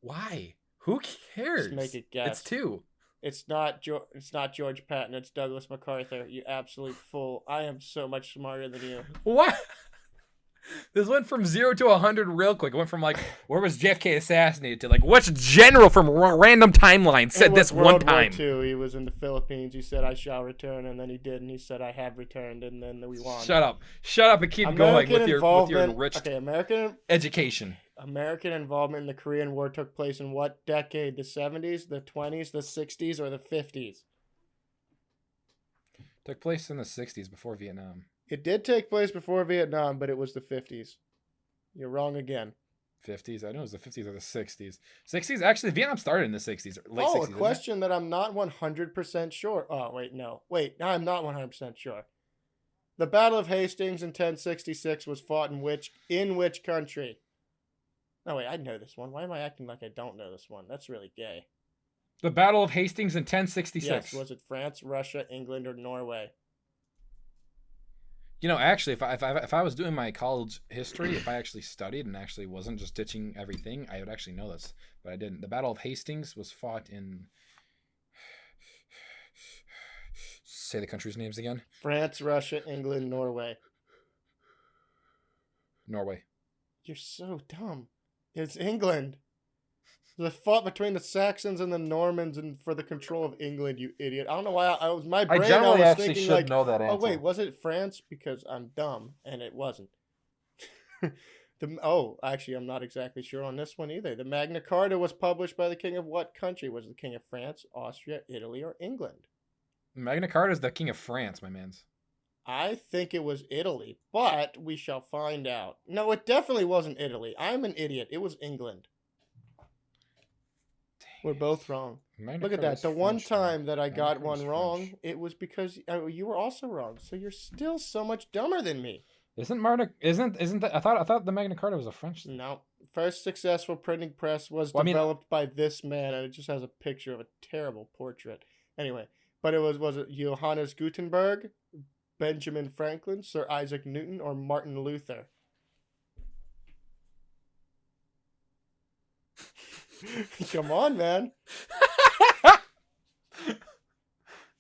Why? Who cares? Just make a guess. It's two. It's not George Patton. It's Douglas MacArthur. You absolute fool. I am so much smarter than you. What? This went from 0 to 100 real quick. It went from like, where was JFK assassinated to like, which general from random timeline said this one time? World War II, he was in the Philippines. He said, "I shall return," and then he did, and he said, "I have returned," and then we won. Shut up and keep going with your enriched education. American involvement in the Korean War took place in what decade? The 70s, the 20s, the 60s, or the 50s? Took place in the 60s before Vietnam. It did take place before Vietnam, but it was the 50s. You're wrong again. 50s? I know it was the 50s or the 60s. 60s? Actually, Vietnam started in the 60s. Late 60s, a question that I'm not 100% sure. Oh, wait, no. Wait, now I'm not 100% sure. The Battle of Hastings in 1066 was fought in which country? No, wait, I know this one. Why am I acting like I don't know this one? That's really gay. The Battle of Hastings in 1066. Yes, was it France, Russia, England, or Norway? You know, actually, if I was doing my college history, if I actually studied and actually wasn't just ditching everything, I would actually know this, but I didn't. The Battle of Hastings was fought in. Say the countries' names again. France, Russia, England, Norway. Norway. You're so dumb. It's England. The fought between the Saxons and the Normans and for the control of England, you idiot. I don't know why I was my brain. I was thinking like, know that answer. Oh wait, was it France? Because I'm dumb, and it wasn't. Actually, I'm not exactly sure on this one either. The Magna Carta was published by the king of what country? Was it the king of France, Austria, Italy, or England? Magna Carta is the king of France, my mans. I think it was Italy, but we shall find out. No, it definitely wasn't Italy. I'm an idiot. It was England. We're both wrong. Magna Look at Carta that. is The one French, time that I Magna got Carta one is wrong, French. it was because you were also wrong. So you're still so much dumber than me. Isn't that? I thought the Magna Carta was a French thing. No. First successful printing press was developed by this man, and it just has a picture of a terrible portrait. Anyway, but was it Johannes Gutenberg, Benjamin Franklin, Sir Isaac Newton, or Martin Luther? Come on, man.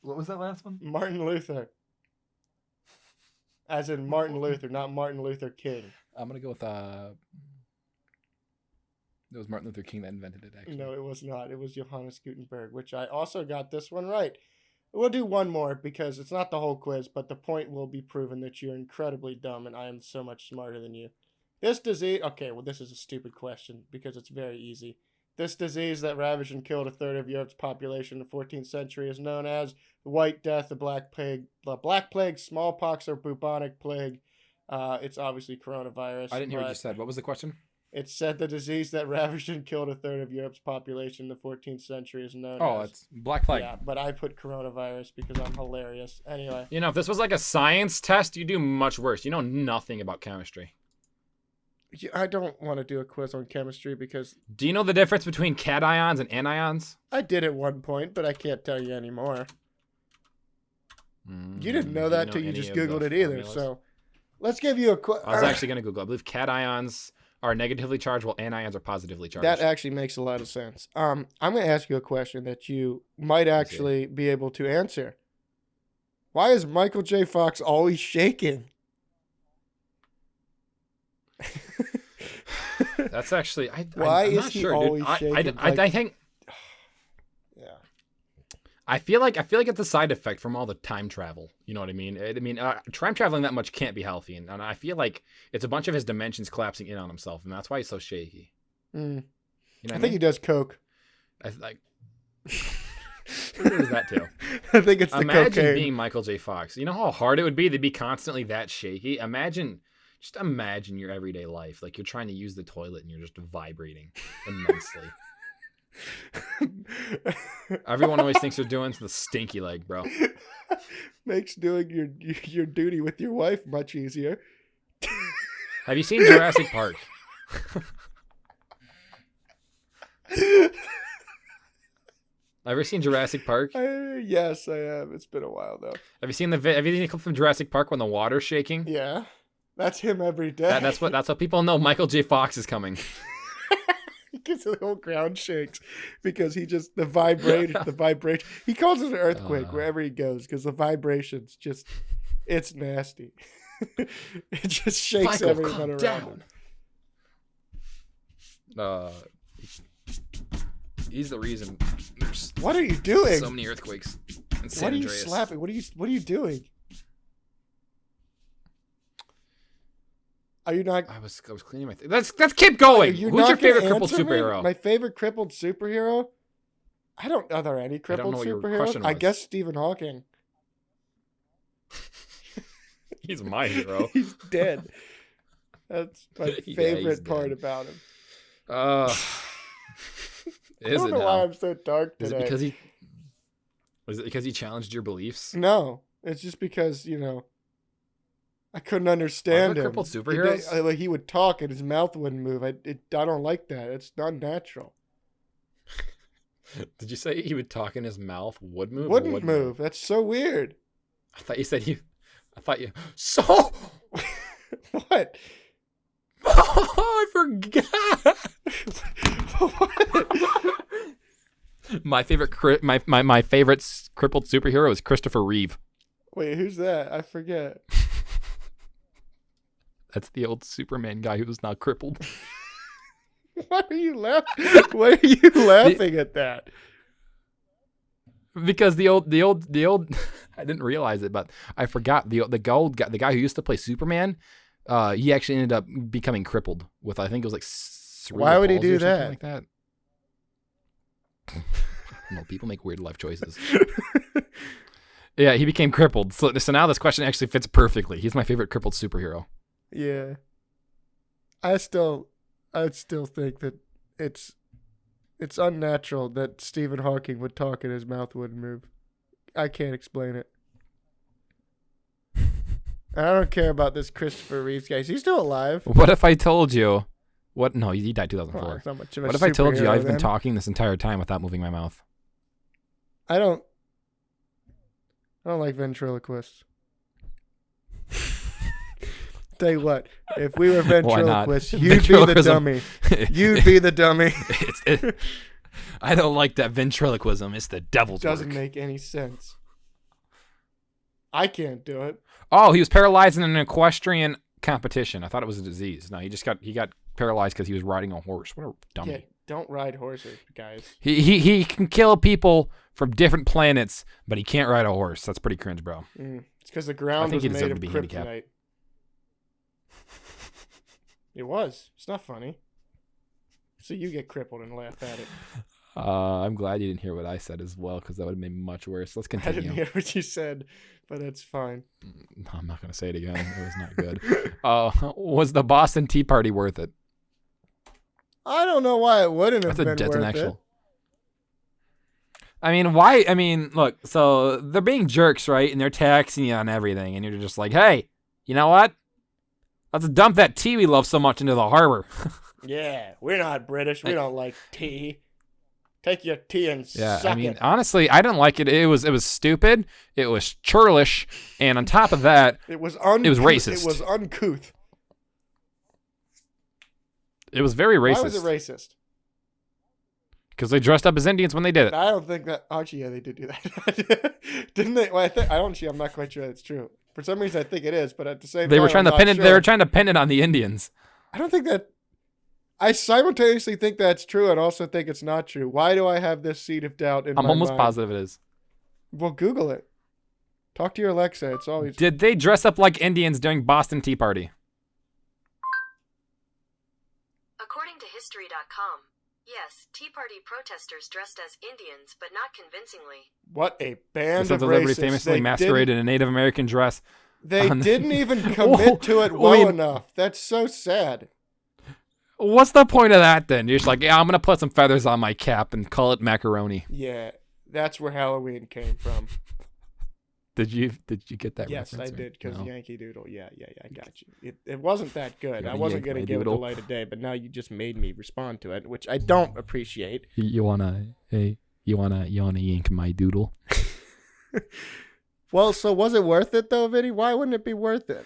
What was that last one? Martin Luther. As in Martin Luther, not Martin Luther King. I'm gonna go with It was Martin Luther King that invented it. Actually, No, it was not. It was Johannes Gutenberg, which I also got this one right. We'll do one more because it's not the whole quiz, but the point will be proven that you're incredibly dumb and I am so much smarter than you. This disease... Okay, well, this is a stupid question because it's very easy. This disease that ravaged and killed a third of Europe's population in the 14th century is known as the White Death, the Black Plague, smallpox, or bubonic plague. It's obviously coronavirus. I didn't hear what you said. What was the question? It said the disease that ravaged and killed a third of Europe's population in the 14th century is known as... it's Black Plague. Yeah, but I put coronavirus because I'm hilarious. Anyway. You know, if this was like a science test, you do much worse. You know nothing about chemistry. I don't want to do a quiz on chemistry because... Do you know the difference between cations and anions? I did at one point, but I can't tell you anymore. You didn't know that till you just Googled it either, so... Let's give you a quiz. I was actually going to Google. I believe cations are negatively charged while anions are positively charged. That actually makes a lot of sense. I'm going to ask you a question that you might actually be able to answer. Why is Michael J. Fox always shaking? That's actually... Why I'm is not he sure, always dude. shaking? I think... Yeah. I feel like it's a side effect from all the time travel. You know what I mean? Time traveling that much can't be healthy, and I feel like it's a bunch of his dimensions collapsing in on himself, and that's why he's so shaky. You know I think he does coke. Where is that too? I think it's the Imagine cocaine. being Michael J. Fox. You know how hard it would be to be constantly that shaky? Just imagine your everyday life. Like you're trying to use the toilet and you're just vibrating immensely. Everyone always thinks they're doing the stinky leg, bro. Makes doing your duty with your wife much easier. Have you seen Jurassic Park? Ever seen Jurassic Park? Yes, I have. It's been a while though. Have you seen the clip from Jurassic Park when the water's shaking? Yeah, that's him every day. That's what people know. Michael J. Fox is coming. Because the whole ground shakes because the vibration. He calls it an earthquake wherever he goes because the vibrations it's nasty. It just shakes Michael, everyone around down. him. He's the reason there's What are you doing? so many earthquakes in San What are you Andreas. slapping? What are you doing? Are you not? I was cleaning my thing. Let's keep going. You're Who's not your favorite gonna crippled answer me? superhero? My favorite crippled superhero? Are there any crippled know what your superheroes? question I was. guess Stephen Hawking. He's my hero. He's dead. That's my Yeah, favorite he's part dead. about him. I don't know why I'm so dark Is today. it because he challenged your beliefs? No, it's just because I couldn't understand him. crippled superheroes? He would talk and his mouth wouldn't move. I don't like that. It's not natural. Did you say he would talk and his mouth would move? Wouldn't move. That's so weird. I thought you said So. What? Oh, I forgot. My favorite my favorite crippled superhero is Christopher Reeve. Wait, who's that? I forget. That's the old Superman guy who's now crippled. Why are you laughing? Why are you laughing at that? Because the old I didn't realize it, but I forgot the guy who used to play Superman. He actually ended up becoming crippled with, I think it was like cerebral Why would he palsy do or something that? like that. No, people make weird life choices. Yeah, he became crippled. So now this question actually fits perfectly. He's my favorite crippled superhero. Yeah. I'd still think that it's It's unnatural that Stephen Hawking would talk and his mouth wouldn't move. I can't explain it. And I don't care about this Christopher Reeves guy. Is he still alive? What if I told you? What? No, he died 2004. Well, it's not much of a What if I told you superhero I've been then. talking this entire time without moving my mouth? I don't like ventriloquists. Tell you what, if we were Why not? ventriloquists, you'd be the dummy. You'd be the dummy. I don't like that ventriloquism. It's the devil's Doesn't work. make any sense. I can't do it. Oh, he was paralyzed in an equestrian competition. I thought it was a disease. No, he got paralyzed because he was riding a horse. What a dummy. Yeah, don't ride horses, guys. He can kill people from different planets, but he can't ride a horse. That's pretty cringe, bro. It's because the ground think was he deserved made of to be handicapped. kryptonite. It was. It's not funny. So you get crippled and laugh at it. I'm glad you didn't hear what I said as well, because that would have made me much worse. Let's I continue. didn't hear what you said, but that's fine. No, I'm not going to say it again. It was not good. Was the Boston Tea Party worth it? I don't know why it wouldn't have been That's worth an it. actual. I mean, why? I mean, look, so they're being jerks, right? And they're taxing you on everything. And you're just like, hey, you know what? Let's dump that tea we love so much into the harbor. Yeah, we're not British. We don't like tea. Take your tea and Yeah, suck I mean, it. honestly, I didn't like it. It was stupid. It was churlish. And on top of that, It was racist. It was uncouth. it was very Why was racist. it racist? Because they dressed up as Indians when they did it. I don't think that. Actually, yeah, they did do that. Didn't they? Well, I'm not quite sure that's true. For some reason, I think it is, but at the same They time, were trying I'm to not pin it. sure. They were trying to pin it on the Indians. I don't think that. I simultaneously think that's true and also think it's not true. Why do I have this seed of doubt in I'm my almost mind? positive it is. Well, Google it. Talk to your Alexa. It's always. Did they dress up like Indians during Boston Tea Party? According to History.com, yes, Tea Party protesters dressed as Indians, but not convincing. What a The band Sons of of Liberty racists. famously They masqueraded in a Native American dress. They on the- didn't even commit to it well I mean- enough. That's so sad. What's the point of that then? You're just like, yeah, I'm gonna put some feathers on my cap and call it macaroni. Yeah, that's where Halloween came from. Did you get that? Yes, I reference, or did, because no? Yankee Doodle. Yeah, I got you. It wasn't that good. Yeah, I wasn't Yankee going to give it the Doodle. light of day, but now you just made me respond to it, which I don't appreciate. You wanna yank my doodle? Well, so was it worth it, though, Vinny? Why wouldn't it be worth it?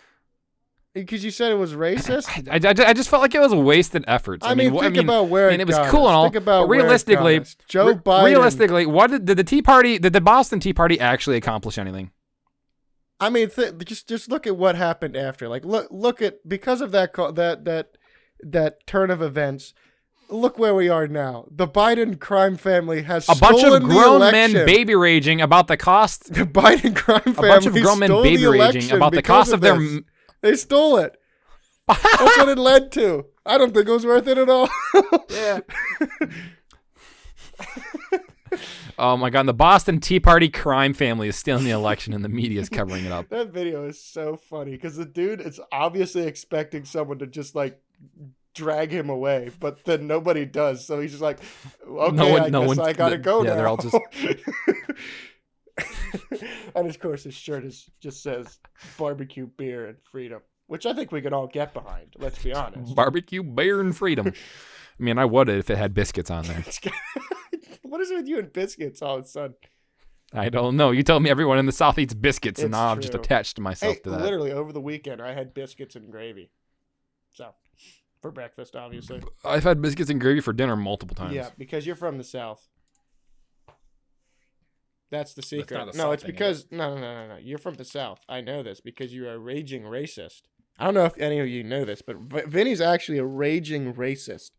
Because you said it was racist? I just felt like it was a wasted effort. I mean, think about where it was got cool us. and all. Think about but where it realistically, got us. Joe Biden. realistically, what did the Boston Tea Party actually accomplish anything? I mean, just look at what happened after. Like, look at, because of that that turn of events. Look where we are now. The Biden crime family has A bunch of stolen the grown men election. baby raging about the cost. The Biden crime family. A bunch of grown men stole baby the raging election about the because cost of their. this. They stole it. That's what it led to. I don't think it was worth it at all. Yeah. Oh my God! The Boston Tea Party crime family is stealing the election, and the media is covering it up. That video is so funny because the dude is obviously expecting someone to just like drag him away, but then nobody does. So he's just like, okay, I guess I gotta go now. They're all just. And of course, his shirt just says barbecue, beer, and freedom, which I think we could all get behind. Let's be honest. Barbecue, beer, and freedom. I mean, I would if it had biscuits on there. What is it with you and biscuits all of a sudden? I don't know. You told me everyone in the South eats biscuits, and It's now I've just true. attached myself Hey, to that. literally over the weekend, I had biscuits and gravy. So, for breakfast, obviously. I've had biscuits and gravy for dinner multiple times. Yeah, because you're from the South. That's the secret. not a No, South it's thing, because no. You're from the South. I know this because you're a raging racist. I don't know if any of you know this, but Vinny's actually a raging racist.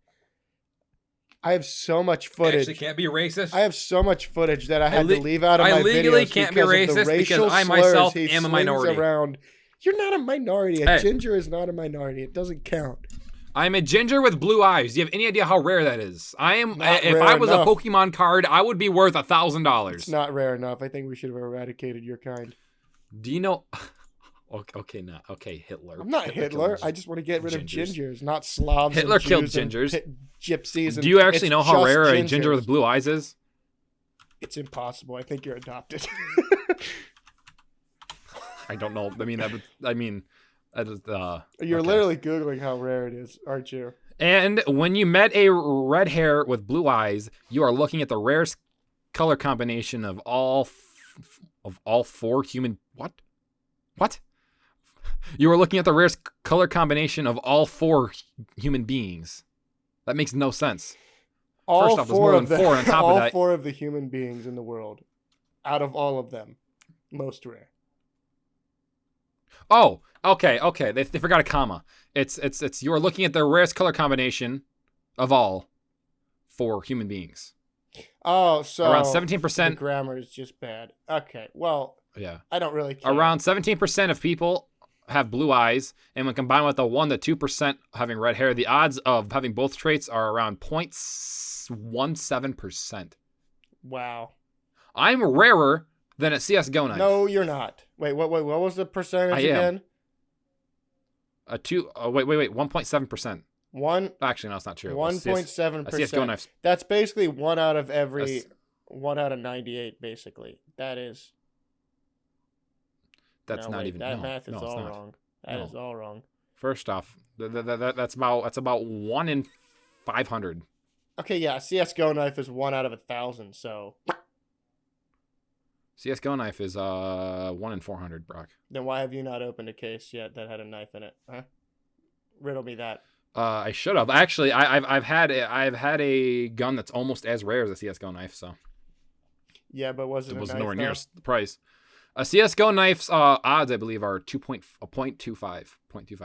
I have so much footage. Actually, can't be racist. I have so much footage that I had to le- leave out of I my legally videos can't be because of racist the because racial I slurs myself he am a slings minority. Around. You're not a minority. A Hey. ginger is not a minority. It doesn't count. I'm a ginger with blue eyes. Do you have any idea how rare that is? I am. Not If rare I was enough. a Pokemon card, I would be worth It's $1,000. not rare enough. I think we should have eradicated your kind. Do you know? Okay, Hitler. I'm not Hitler. killed I just want to get rid of gingers. gingers, not Slavs. Hitler and killed Jews and gingers. gypsies. And Do you actually it's know how just rare a gingers. ginger with blue eyes is? It's impossible. I think you're adopted. I don't know. I just, You're okay. literally Googling how rare it is, aren't you? And when you met a red hair with blue eyes, you are looking at the rarest color combination of all four human. What? You are looking at the rarest color combination of all four human beings. That makes no sense. All First off, there's four more of than them, four on top of all that. 4 of the human beings in the world, out of all of them, most rare. Oh, okay. They forgot a comma. It's you are looking at the rarest color combination of all for human beings. Oh, so Around the 17%. grammar is just bad. Okay, well, Yeah. I don't really care. Around 17% of people have blue eyes, and when combined with the 1 to 2% having red hair, the odds of having both traits are around 0.17%. Wow. I'm rarer than a CS:GO knife. No, you're not. Wait, what was the percentage I am. again? 1.7%. One. Actually, no, it's not true. 1.7%. A CS:GO knife. That's basically 1 out of every That's- 1 out of 98. Basically, that is. That's No, not wait, even. That no, math is no, it's all not. wrong. That is No. all wrong. First off, that's about 1 in 500. Okay, yeah, CS:GO knife is 1 out of 1,000. So CS:GO knife is 1 in 400, Brock. then why have you not opened a case yet that had a knife in it? Huh? Riddle me that. I should have actually. I've had a gun that's almost as rare as a CS:GO knife, so Yeah, but was it it a was knife, nowhere near though? the price. A CS:GO knife's odds, I believe, are 0.25,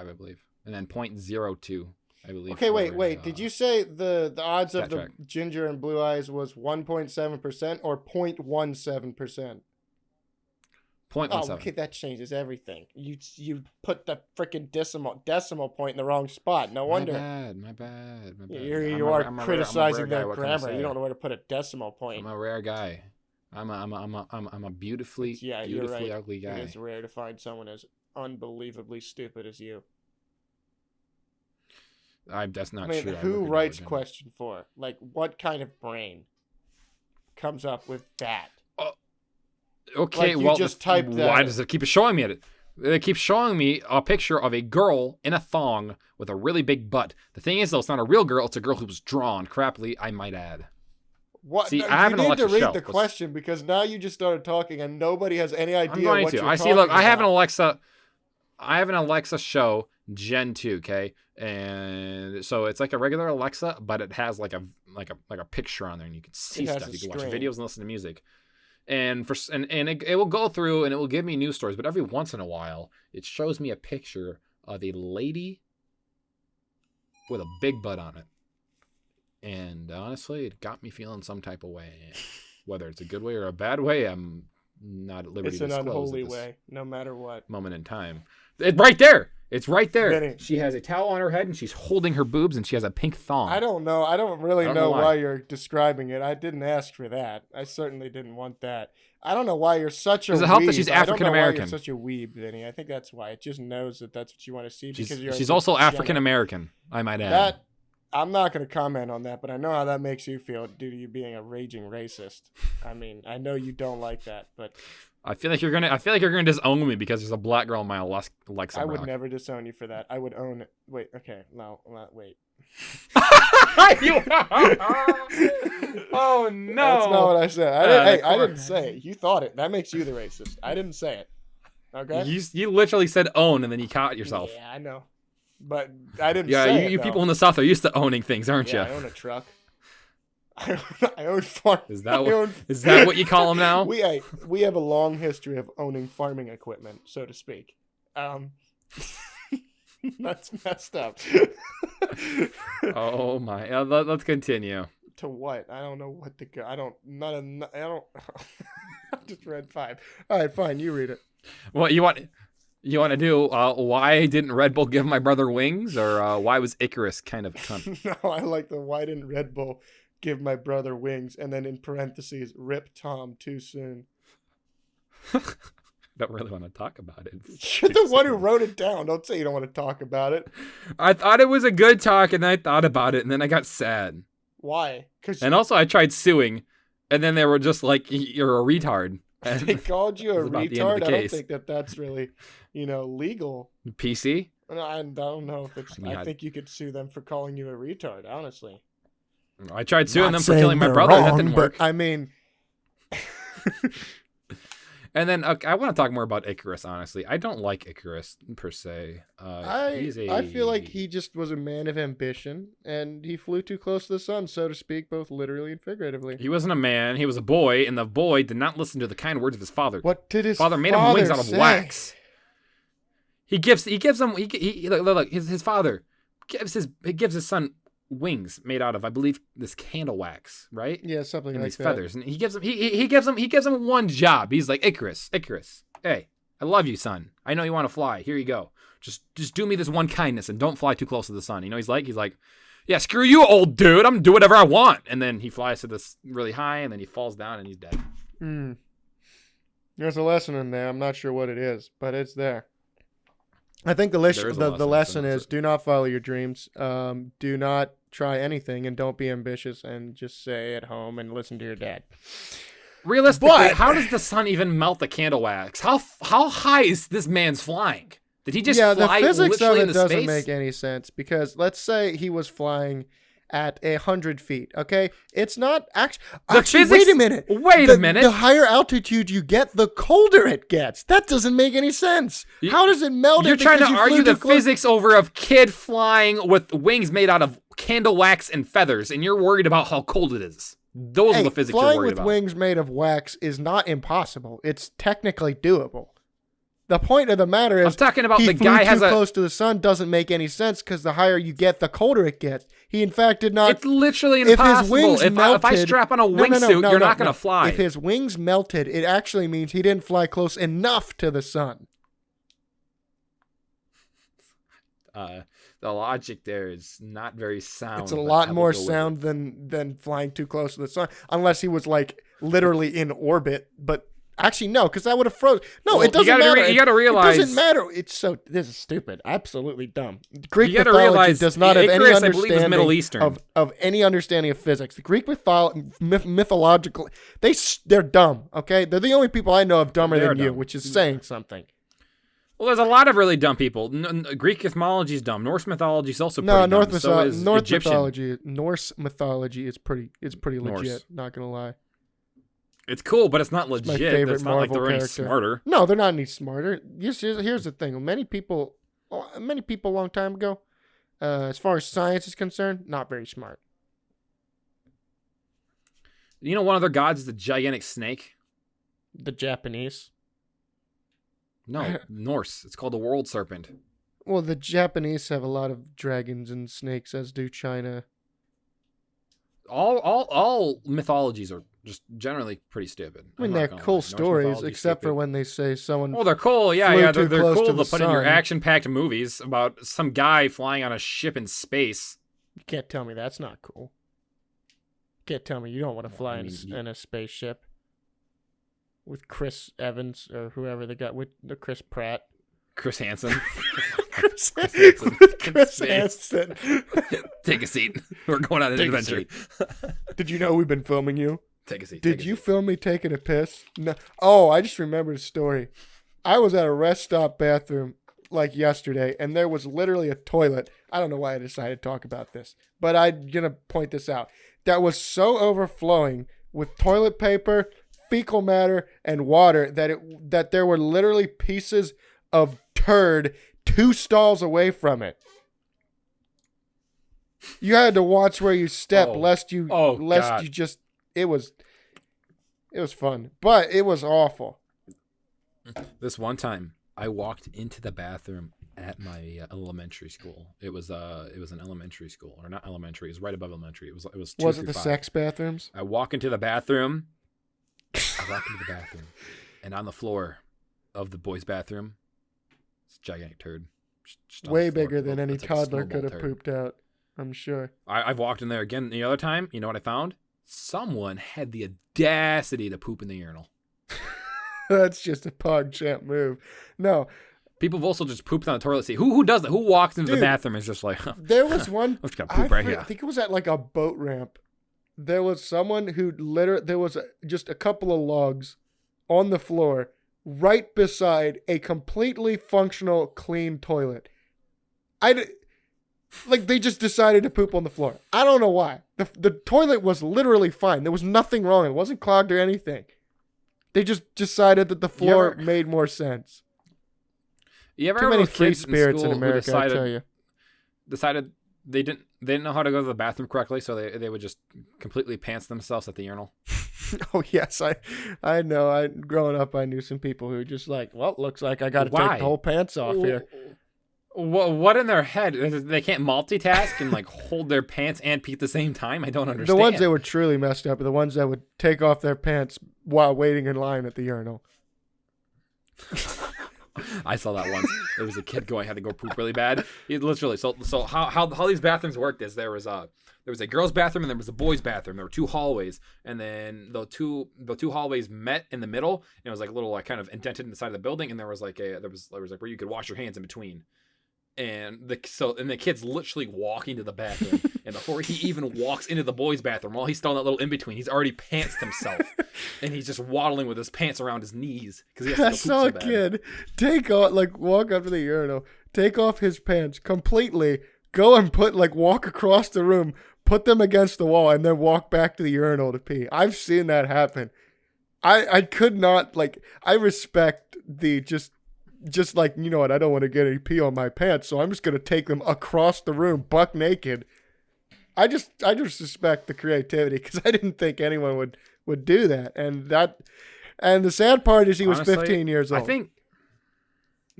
I believe, and then 0.02, I believe. Okay, wait. for, Did you say the odds of stat the track. ginger and blue eyes was 1.7% or 0.17%? 0.17? Oh, okay, that changes everything. You put the freaking decimal point in the wrong spot. No wonder. My bad. You are criticizing their grammar. You don't know where to put a decimal point. I'm a rare guy. I'm a beautifully Yeah, you're beautifully right. ugly guy. It is rare to find someone as unbelievably stupid as you. That's not I mean, true. I who work at writes Dollar question 4? Like, what kind of brain comes up with that? General. Okay, Like, you well, just typed that why in. does it keep showing me it? It keeps showing me a picture of a girl in a thong with a really big butt. The thing is, though, it's not a real girl. It's a girl who was drawn crappily, I might add. What? See, No, I have you an need to Alexa read show. the question because now you just started talking and nobody has any idea I'm going what to. you're I see. talking Look, I have an about. Alexa. I have an Alexa show Gen 2. Okay, and so it's like a regular Alexa, but it has like a picture on there, and you can see It has stuff. a You can watch screen. videos and listen to music. And it will go through and it will give me news stories, but every once in a while it shows me a picture of a lady with a big butt on it. And honestly, it got me feeling some type of way. Whether it's a good way or a bad way, I'm not at liberty It's to an disclose unholy at this way, no matter what. moment in time. It's right there. It's right there. Vinny. She has a towel on her head and she's holding her boobs and she has a pink thong. I don't know. I don't really I don't know know why why. you're describing it. I didn't ask for that. I certainly didn't want that. I don't know why you're such a Does it help that weeb. she's I don't know why African-American? you're such a weeb, Vinny. I think that's why. It just knows that that's what you want to see because you're She's a also degenerate. African American, I might add. That I'm not going to comment on that, but I know how that makes you feel due to you being a raging racist. I mean, I know you don't like that, but I feel like you're gonna disown me because there's a black girl in my Alexa. I would Brock. never disown you for that. I would own it. Wait, okay, no, wait. Oh no! That's not what I said. I didn't course. say it. You thought it. That makes you the racist. I didn't say it. Okay. You literally said own and then you caught yourself. Yeah, I know, but I didn't. Yeah, say you it, people though. in the South are used to owning things, aren't Yeah, I you? own a truck. I own farm. Is that I what? own- Is that what you call them now? We have a long history of owning farming equipment, so to speak. That's messed up. Oh my! Let's continue. To what? I don't know what to go. I don't. I just read 5. All right, fine. You read it. What you want? You want to do? Why didn't Red Bull give my brother wings, or why was Icarus kind of a cunt? No, I like the why didn't Red Bull give my brother wings, and then in parentheses, rip Tom too soon. don't really want to talk about it. You're the one who wrote it down. Don't say you don't want to talk about it. I thought it was a good talk, and then I thought about it, and then I got sad. Why? Because And also, I tried suing, and then they were just like, "You're a retard." And they called you a That's about the end of retard. the I don't case. think that's really, legal. PC. I don't know if it's. I mean, I think you could sue them for calling you a retard. Honestly, I tried suing Not them for saying killing my they're brother. That wrong, didn't but, work. I mean, And then I want to talk more about Icarus. Honestly, I don't like Icarus per se. I feel like he just was a man of ambition, and he flew too close to the sun, so to speak, both literally and figuratively. He wasn't a man. He was a boy, and the boy did not listen to the kind words of his father. What did his Father made him wings out of say? wax. He gives him look his father gives his son wings made out of, I believe, this candle wax, right? Yeah, something And like these that. feathers, and he gives him one job. He's like, Icarus, hey, I love you, son. I know you want to fly. Here you go. Just do me this one kindness and don't fly too close to the sun. You know, he's like, yeah, screw you, old dude. I'm gonna do whatever I want. And then he flies to this really high, and then he falls down and he's dead. There's a lesson in there. I'm not sure what it is, but it's there. I think the There is a lesson lesson, is so- do not follow your dreams. Do not try anything, and don't be ambitious, and just stay at home and listen to your dad. Realistically, But- how does the sun even melt the candle wax? How high is this man's flying? Did he just Yeah, the fly physics of literally it into doesn't space? make any sense, because let's say he was flying at 100 feet. Okay, it's not actually. The Actually, physics- wait a minute. wait a minute. The higher altitude you get, the colder it gets. That doesn't make any sense. How does it melt? You're it trying to because you argue flew the too close? physics over a kid flying with wings made out of candle wax and feathers, and you're worried about how cold it is. Those are Hey, the physics you're flying worried with about. wings made of wax is not impossible. It's technically doable. The point of the matter is, I'm talking about he the flew guy too has a. close to the sun doesn't make any sense, because the higher you get, the colder it gets. He in fact did not. It's literally if his impossible. wings If I melted, strap on a No, wingsuit, you're not going to fly. If his wings melted, it actually means he didn't fly close enough to the sun. The logic there is not very sound. It's a but lot I will more go with sound than flying too close to the sun, unless he was like literally in orbit. But actually, no, because that would have frozen. No, Well, it doesn't you gotta matter. you gotta realize- it doesn't matter. This is stupid. Absolutely dumb. Greek You gotta mythology realize does not have any Icarus, I believe, is understanding Middle Eastern. of any understanding of physics. The Greek mythological, they're dumb. Okay, they're the only people I know of dumber They are than you, dumb. which is saying something. Well, there's a lot of really dumb people. Greek mythology is dumb. Norse mythology is also No, pretty dumb. So is Egyptian. Norse mythology is pretty Norse. legit. Not gonna lie. It's cool, but it's not legit. my favorite It's not like Marvel they're any character. smarter. No, they're not any smarter. Here's the thing. Many people a long time ago, as far as science is concerned, not very smart. You know, one of their gods is the gigantic snake. The Japanese. No, Norse. It's called the world serpent. Well, the Japanese have a lot of dragons and snakes, as do China. All mythologies are just generally pretty stupid. I mean, I'm they're not gonna cool lie. Norse stories, mythology is except for stupid. when they say someone. Oh, they're cool. Yeah, flew yeah. too They're close cool to to the put in your sun. action-packed movies about some guy flying on a ship in space. You can't tell me that's not cool. You can't tell me you don't want to Well, fly I mean, in a spaceship with Chris Evans or whoever they got with the Chris Pratt. Chris Hansen. Chris Hansen. with Chris Space. Hansen. Take a seat. We're going on an Take a adventure. Did you know we've been filming you? Take a seat. Did you film me taking a piss? No. Oh, I just remembered a story. I was at a rest stop bathroom like yesterday, and there was literally a toilet. I don't know why I decided to talk about this, but I'm going to point this out. That was so overflowing with toilet paper, fecal matter, and water that there were literally pieces of turd 2 stalls away from it. You had to watch where you step, lest you God. you just. It was fun, but it was awful. This one time, I walked into the bathroom at my elementary school. It was an elementary school, or not elementary. It was right above elementary. It was 2 Was through it the 5. sex bathrooms? I walk into the bathroom. And on the floor of the boys' bathroom, it's a gigantic turd. Just on Way the floor. bigger than any It's like a toddler snowball could have turd. pooped out. I'm sure. I've walked in there again the other time. You know what I found? Someone had the audacity to poop in the urinal. That's just a PogChamp move. No, People have also just pooped on the toilet seat. Who does that? Who walks into the Dude, bathroom and is just like, there was one. I'm just gonna poop right here. I think it was at like a boat ramp. There was someone who there was just a couple of logs on the floor right beside a completely functional, clean toilet. They just decided to poop on the floor. I don't know why. The toilet was literally fine. There was nothing wrong. It wasn't clogged or anything. They just decided that the floor made more sense. You ever Too have many those free kids spirits in school who America, I tell you. decided they didn't know how to go to the bathroom correctly, so they would just completely pants themselves at the urinal? Oh yes, I know. Growing up, I knew some people who were just like, well, looks like I got to take the whole pants off here. What in their head? They can't multitask and like hold their pants and pee at the same time? I don't understand. The ones that were truly messed up are the ones that would take off their pants while waiting in line at the urinal. I saw that once. There was a kid had to go poop really bad. He literally. So how these bathrooms worked is there was a girls' bathroom and there was a boys' bathroom. There were two hallways, and then the two hallways met in the middle, and it was like a little like kind of indented in the side of the building, and there was like where you could wash your hands in between. And the kid's literally walking to the bathroom, and before he even walks into the boys' bathroom, while he's still in that little in between, he's already pantsed himself, and he's just waddling with his pants around his knees because he has to go I poop saw so a bad. kid walk up to the urinal, take off his pants completely, go and walk across the room, put them against the wall, and then walk back to the urinal to pee. I've seen that happen. I could not I respect the just you know what, I don't want to get any pee on my pants, so I'm just gonna take them across the room buck naked. I just respect the creativity because I didn't think anyone would do that. And the sad part is he was 15 years old. I think.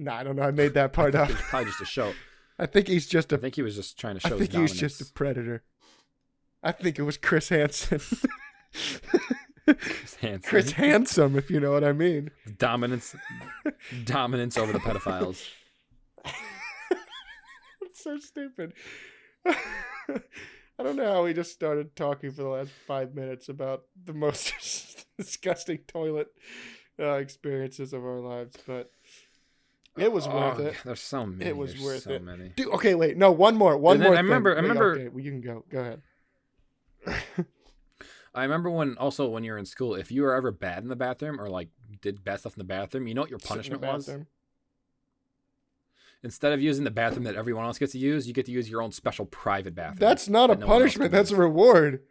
I don't know. I made that part up. It's probably just a show. I think he's just I think he was just trying to show. I think he was just a predator. I think it was Chris Hansen. Chris Handsome, if you know what I mean. Dominance over the pedophiles. It's so stupid. I don't know how we just started talking for the last 5 minutes about the most disgusting toilet experiences of our lives, but it was worth it. There's so many. It was worth it. Many. Dude, okay, wait. No, one more. I thing. remember. Okay, you can go. Go ahead. I remember when you were in school, if you were ever bad in the bathroom or like did bad stuff in the bathroom, you know what your punishment was? Instead of using the bathroom that everyone else gets to use, you get to use your own special private bathroom. That's not a punishment. That's a reward.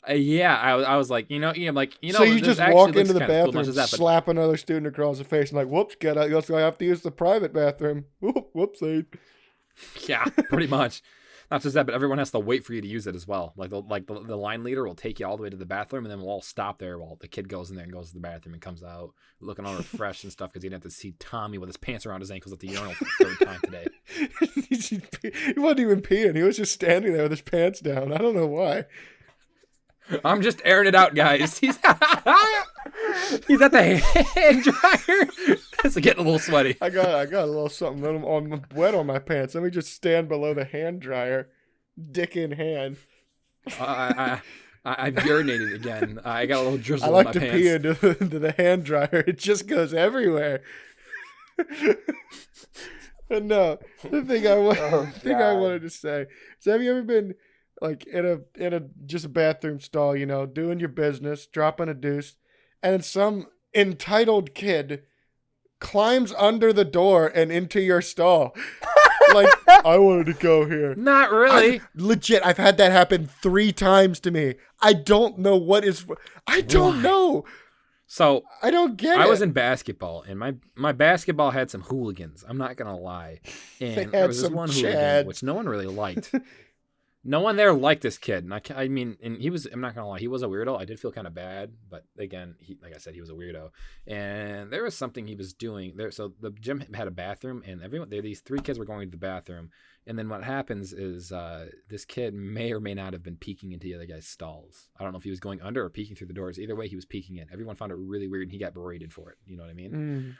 Yeah, I was like, you know. So you just walk into the bathroom, cool, slap another student across the face, and like, whoops, I have to use the private bathroom. Whoopsie. Yeah, pretty much. Not just that, but everyone has to wait for you to use it as well. Like the line leader will take you all the way to the bathroom, and then we'll all stop there while the kid goes in there and goes to the bathroom and comes out looking all refreshed and stuff because he didn't have to see Tommy with his pants around his ankles at the urinal for the third time today. He wasn't even peeing. He was just standing there with his pants down. I don't know why. I'm just airing it out, guys. He's at the hand dryer. It's getting a little sweaty. I got a little something wet on my pants. Let me just stand below the hand dryer, dick in hand. I've urinated again. I got a little drizzle I like in my to pants. pee into the hand dryer. It just goes everywhere. But no, the thing I wanted to say is, have you ever been like in a just a bathroom stall, you know, doing your business, dropping a deuce, and then some entitled kid climbs under the door and into your stall? Like, I wanted to go here. Not really. I've had that happen 3 times to me. I don't know what is. I don't know. So I don't get it. I was in basketball, and my basketball had some hooligans. I'm not gonna lie. And there was this one hooligan, which no one really liked. No one there liked this kid, and I mean, and he was. I'm not gonna lie, he was a weirdo. I did feel kind of bad, but again, like I said, he was a weirdo, and there was something he was doing there. So the gym had a bathroom, and these 3 kids were going to the bathroom, and then what happens is this kid may or may not have been peeking into the other guy's stalls. I don't know if he was going under or peeking through the doors. Either way, he was peeking in. Everyone found it really weird, and he got berated for it. You know what I mean?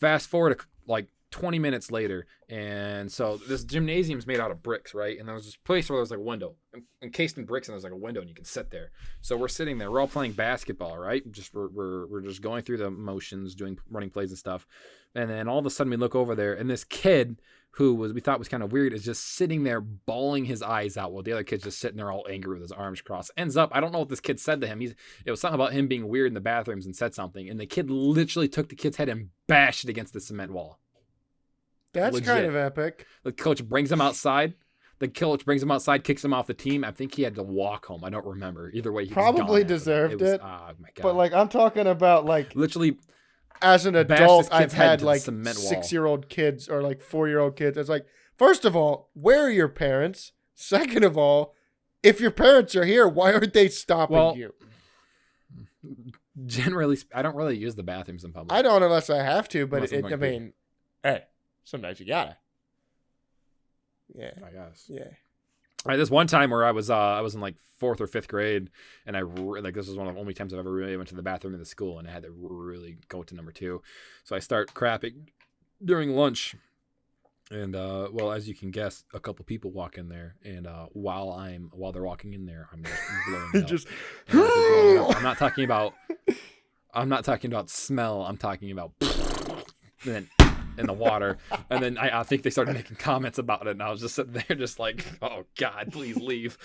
Fast forward like 20 minutes later, and so this gymnasium's made out of bricks, right? And there was this place where there was like a window encased in bricks, and there's like a window, and you can sit there. So we're sitting there, we're all playing basketball, right? We're just going through the motions, doing running plays and stuff, and then all of a sudden we look over there, and this kid who we thought was kind of weird is just sitting there bawling his eyes out while the other kid's just sitting there all angry with his arms crossed. Ends up, I don't know what this kid said to him. It was something about him being weird in the bathrooms and said something, and the kid literally took the kid's head and bashed it against the cement wall. That's Legit. kind of epic. The coach brings him outside. Kicks him off the team. I think he had to walk home. I don't remember. Either way, he Probably was deserved it. Oh my god! But like, I'm talking about like, literally, as an bashed adult, this kid's I've head had to the like cement wall. 6-year-old kids or like 4-year-old kids. It's like, first of all, where are your parents? Second of all, if your parents are here, why aren't they stopping you? Generally, I don't really use the bathrooms in public. I don't unless I have to, but Unless I'm I going mean, hey, sometimes you gotta. Yeah. I guess. Yeah. All right, this one time where I was in like 4th or 5th grade, and this was one of the only times I've ever really went to the bathroom in the school, and I had to really go to number 2. So I start crapping during lunch, and well, as you can guess, a couple people walk in there, and while they're walking in there, I'm just blowing it up. Just And I'm blowing it up. I'm not talking about smell. I'm talking about in the water, and then I think they started making comments about it, and I was just sitting there just like, oh god, please leave.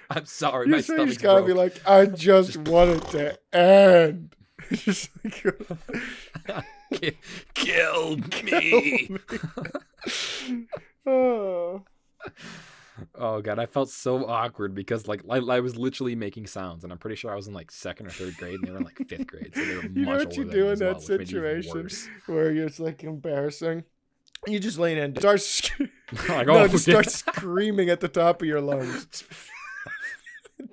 I'm sorry, my stomach's just gotta broke. be like, I just want it to end. Just like, Kill me. oh. Oh god, I felt so awkward because like I was literally making sounds, and I'm pretty sure I was in like 2nd or 3rd grade, and they were in like 5th grade, so they were You know much what you older do than me in as well, that which made it even situation worse. where it's like embarrassing? You just lean in, Like, no, oh, just start screaming at the top of your lungs.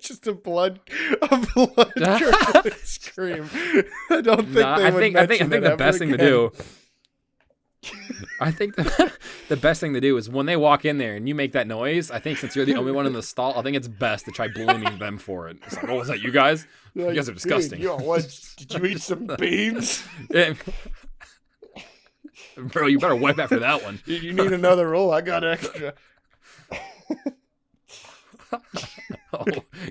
Just a blood curdling scream. I don't think Nah, they would I think mention the it best ever thing to again. do. I think the best thing to do is when they walk in there and you make that noise. I think since you're the only one in the stall, I think it's best to try blaming them for it. It's like, oh, was that you guys? You're You guys are "Dude, disgusting. did you eat some beans? Yeah. Bro, you better wipe after that one. You need another roll? I got extra. Oh,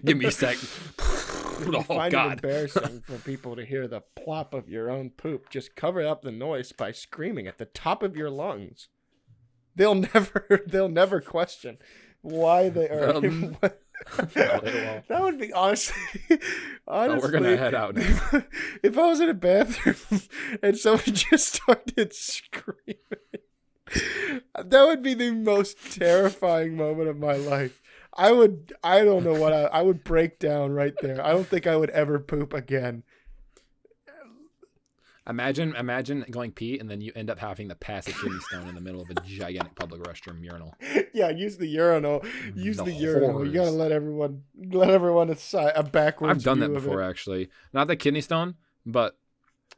give me a sec. You Oh find it god. embarrassing for people to hear the plop of your own poop. Just cover up the noise by screaming at the top of your lungs. They'll never question why they are. That would be honestly. We're gonna head out now. If I was in a bathroom and someone just started screaming, that would be the most terrifying moment of my life. I don't know what I would break down right there. I don't think I would ever poop again. Imagine going pee and then you end up having to pass a kidney stone in the middle of a gigantic public restroom urinal. Yeah, use the urinal. Use the urinal. horrors. You gotta let everyone a backwards. I've done that view of before it. actually. Not the kidney stone, but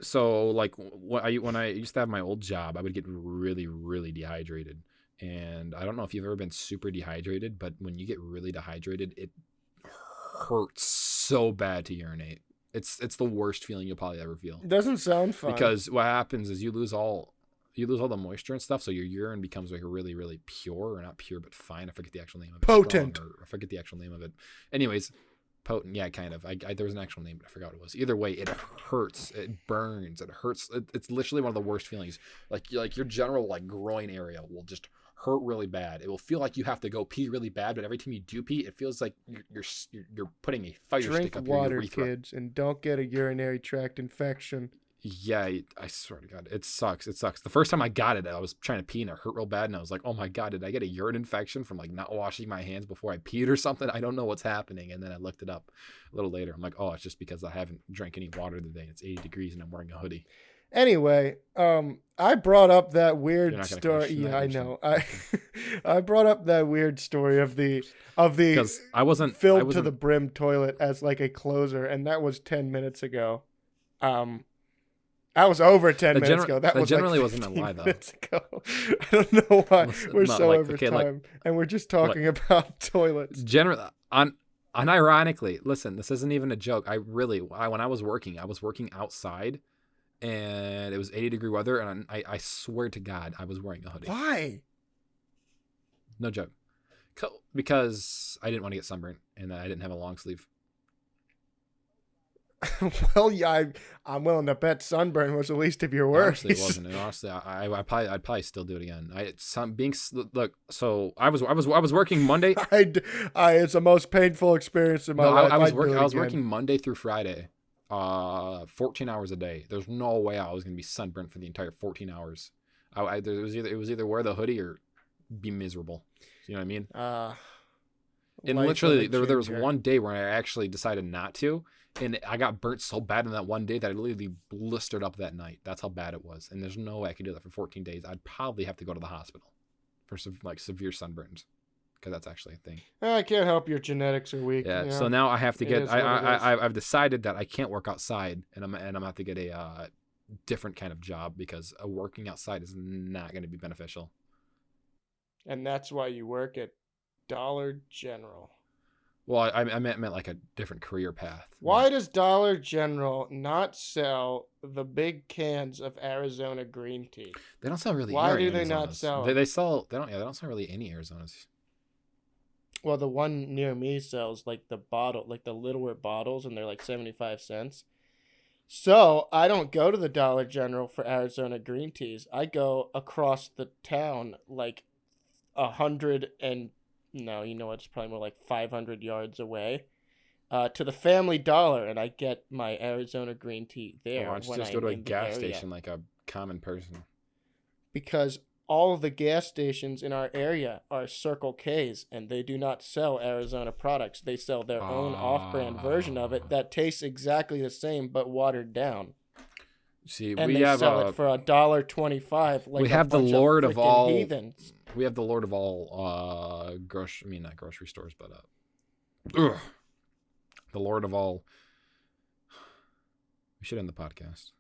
so like when I used to have my old job, I would get really, really dehydrated. And I don't know if you've ever been super dehydrated, but when you get really dehydrated, it hurts so bad to urinate. It's the worst feeling you'll probably ever feel. Doesn't sound fun. Because what happens is you lose all the moisture and stuff, so your urine becomes like really, really pure, or not pure, but fine. I forget the actual name of it. Potent. Strong, or I forget the actual name of it. Anyways, potent, yeah, kind of. There was an actual name, but I forgot what it was. Either way, it hurts. It burns. It hurts. It's literally one of the worst feelings. Like your general like groin area will just hurt really bad. It will feel like you have to go pee really bad, but every time you do pee, it feels like you're putting a fire Drink stick up your water, urethra. kids, and don't get a urinary tract infection. Yeah, I swear to God, it sucks. It sucks. The first time I got it, I was trying to pee and it hurt real bad, and I was like, oh my God, did I get a urine infection from like not washing my hands before I peed or something? I don't know what's happening. And then I looked it up a little later. I'm like, oh, it's just because I haven't drank any water today. It's 80 degrees and I'm wearing a hoodie. Anyway, I brought up that You're weird not gonna story. question Yeah, that, I are you? know. I brought up that weird story of the Because I wasn't filled to the brim toilet as like a closer, and that was 10 minutes ago. That was over 10 minutes ago. That was generally like wasn't a 15 lie, though. minutes ago. I don't know why Listen, we're not so like- over okay, time, like- and we're just talking about toilets. Generally, unironically, listen, this isn't even a joke. When I was working outside, and it was 80-degree weather, and I swear to God, I was wearing a hoodie. Why? No joke. Because I didn't want to get sunburnt, and I didn't have a long sleeve. Well, yeah, I'm willing to bet sunburn was the least of your worries. Honestly, it wasn't. And honestly, I'd probably still do it again. Look. So I was working Monday. It's the most painful experience in my life. I was working Monday through Friday, 14 hours a day. There's no way I was gonna be sunburnt for the entire 14 hours. It was either wear the hoodie or be miserable. You know what I mean? And literally, there was one day where I actually decided not to. And I got burnt so bad in that one day that I literally blistered up that night. That's how bad it was. And there's no way I could do that for 14 days. I'd probably have to go to the hospital for severe sunburns, because that's actually a thing. I can't help your genetics are weak. Yeah. You know? So now I have to get. It is what it is. I've decided that I can't work outside, and I'm gonna have to get a different kind of job, because working outside is not going to be beneficial. And that's why you work at Dollar General. Well, I meant like a different career path. Why does Dollar General not sell the big cans of Arizona green tea? They don't sell really. Why do they not sell? They sell. They don't sell really any Arizonas. Well, the one near me sells like the bottle, like the littler bottles, and they're like 75 cents. So I don't go to the Dollar General for Arizona green teas. I go across the town like 100 and. No, you know, it's probably more like 500 yards away, to the Family Dollar, and I get my Arizona green tea there. Why don't you just go to a gas station like a common person? Because all of the gas stations in our area are Circle K's, and they do not sell Arizona products. They sell their own off-brand version of it that tastes exactly the same but watered down. See, and we they have sell it for $1.25. Like we have the Lord of all heathens. We have the Lord of all not grocery stores, but the Lord of all. We should end the podcast.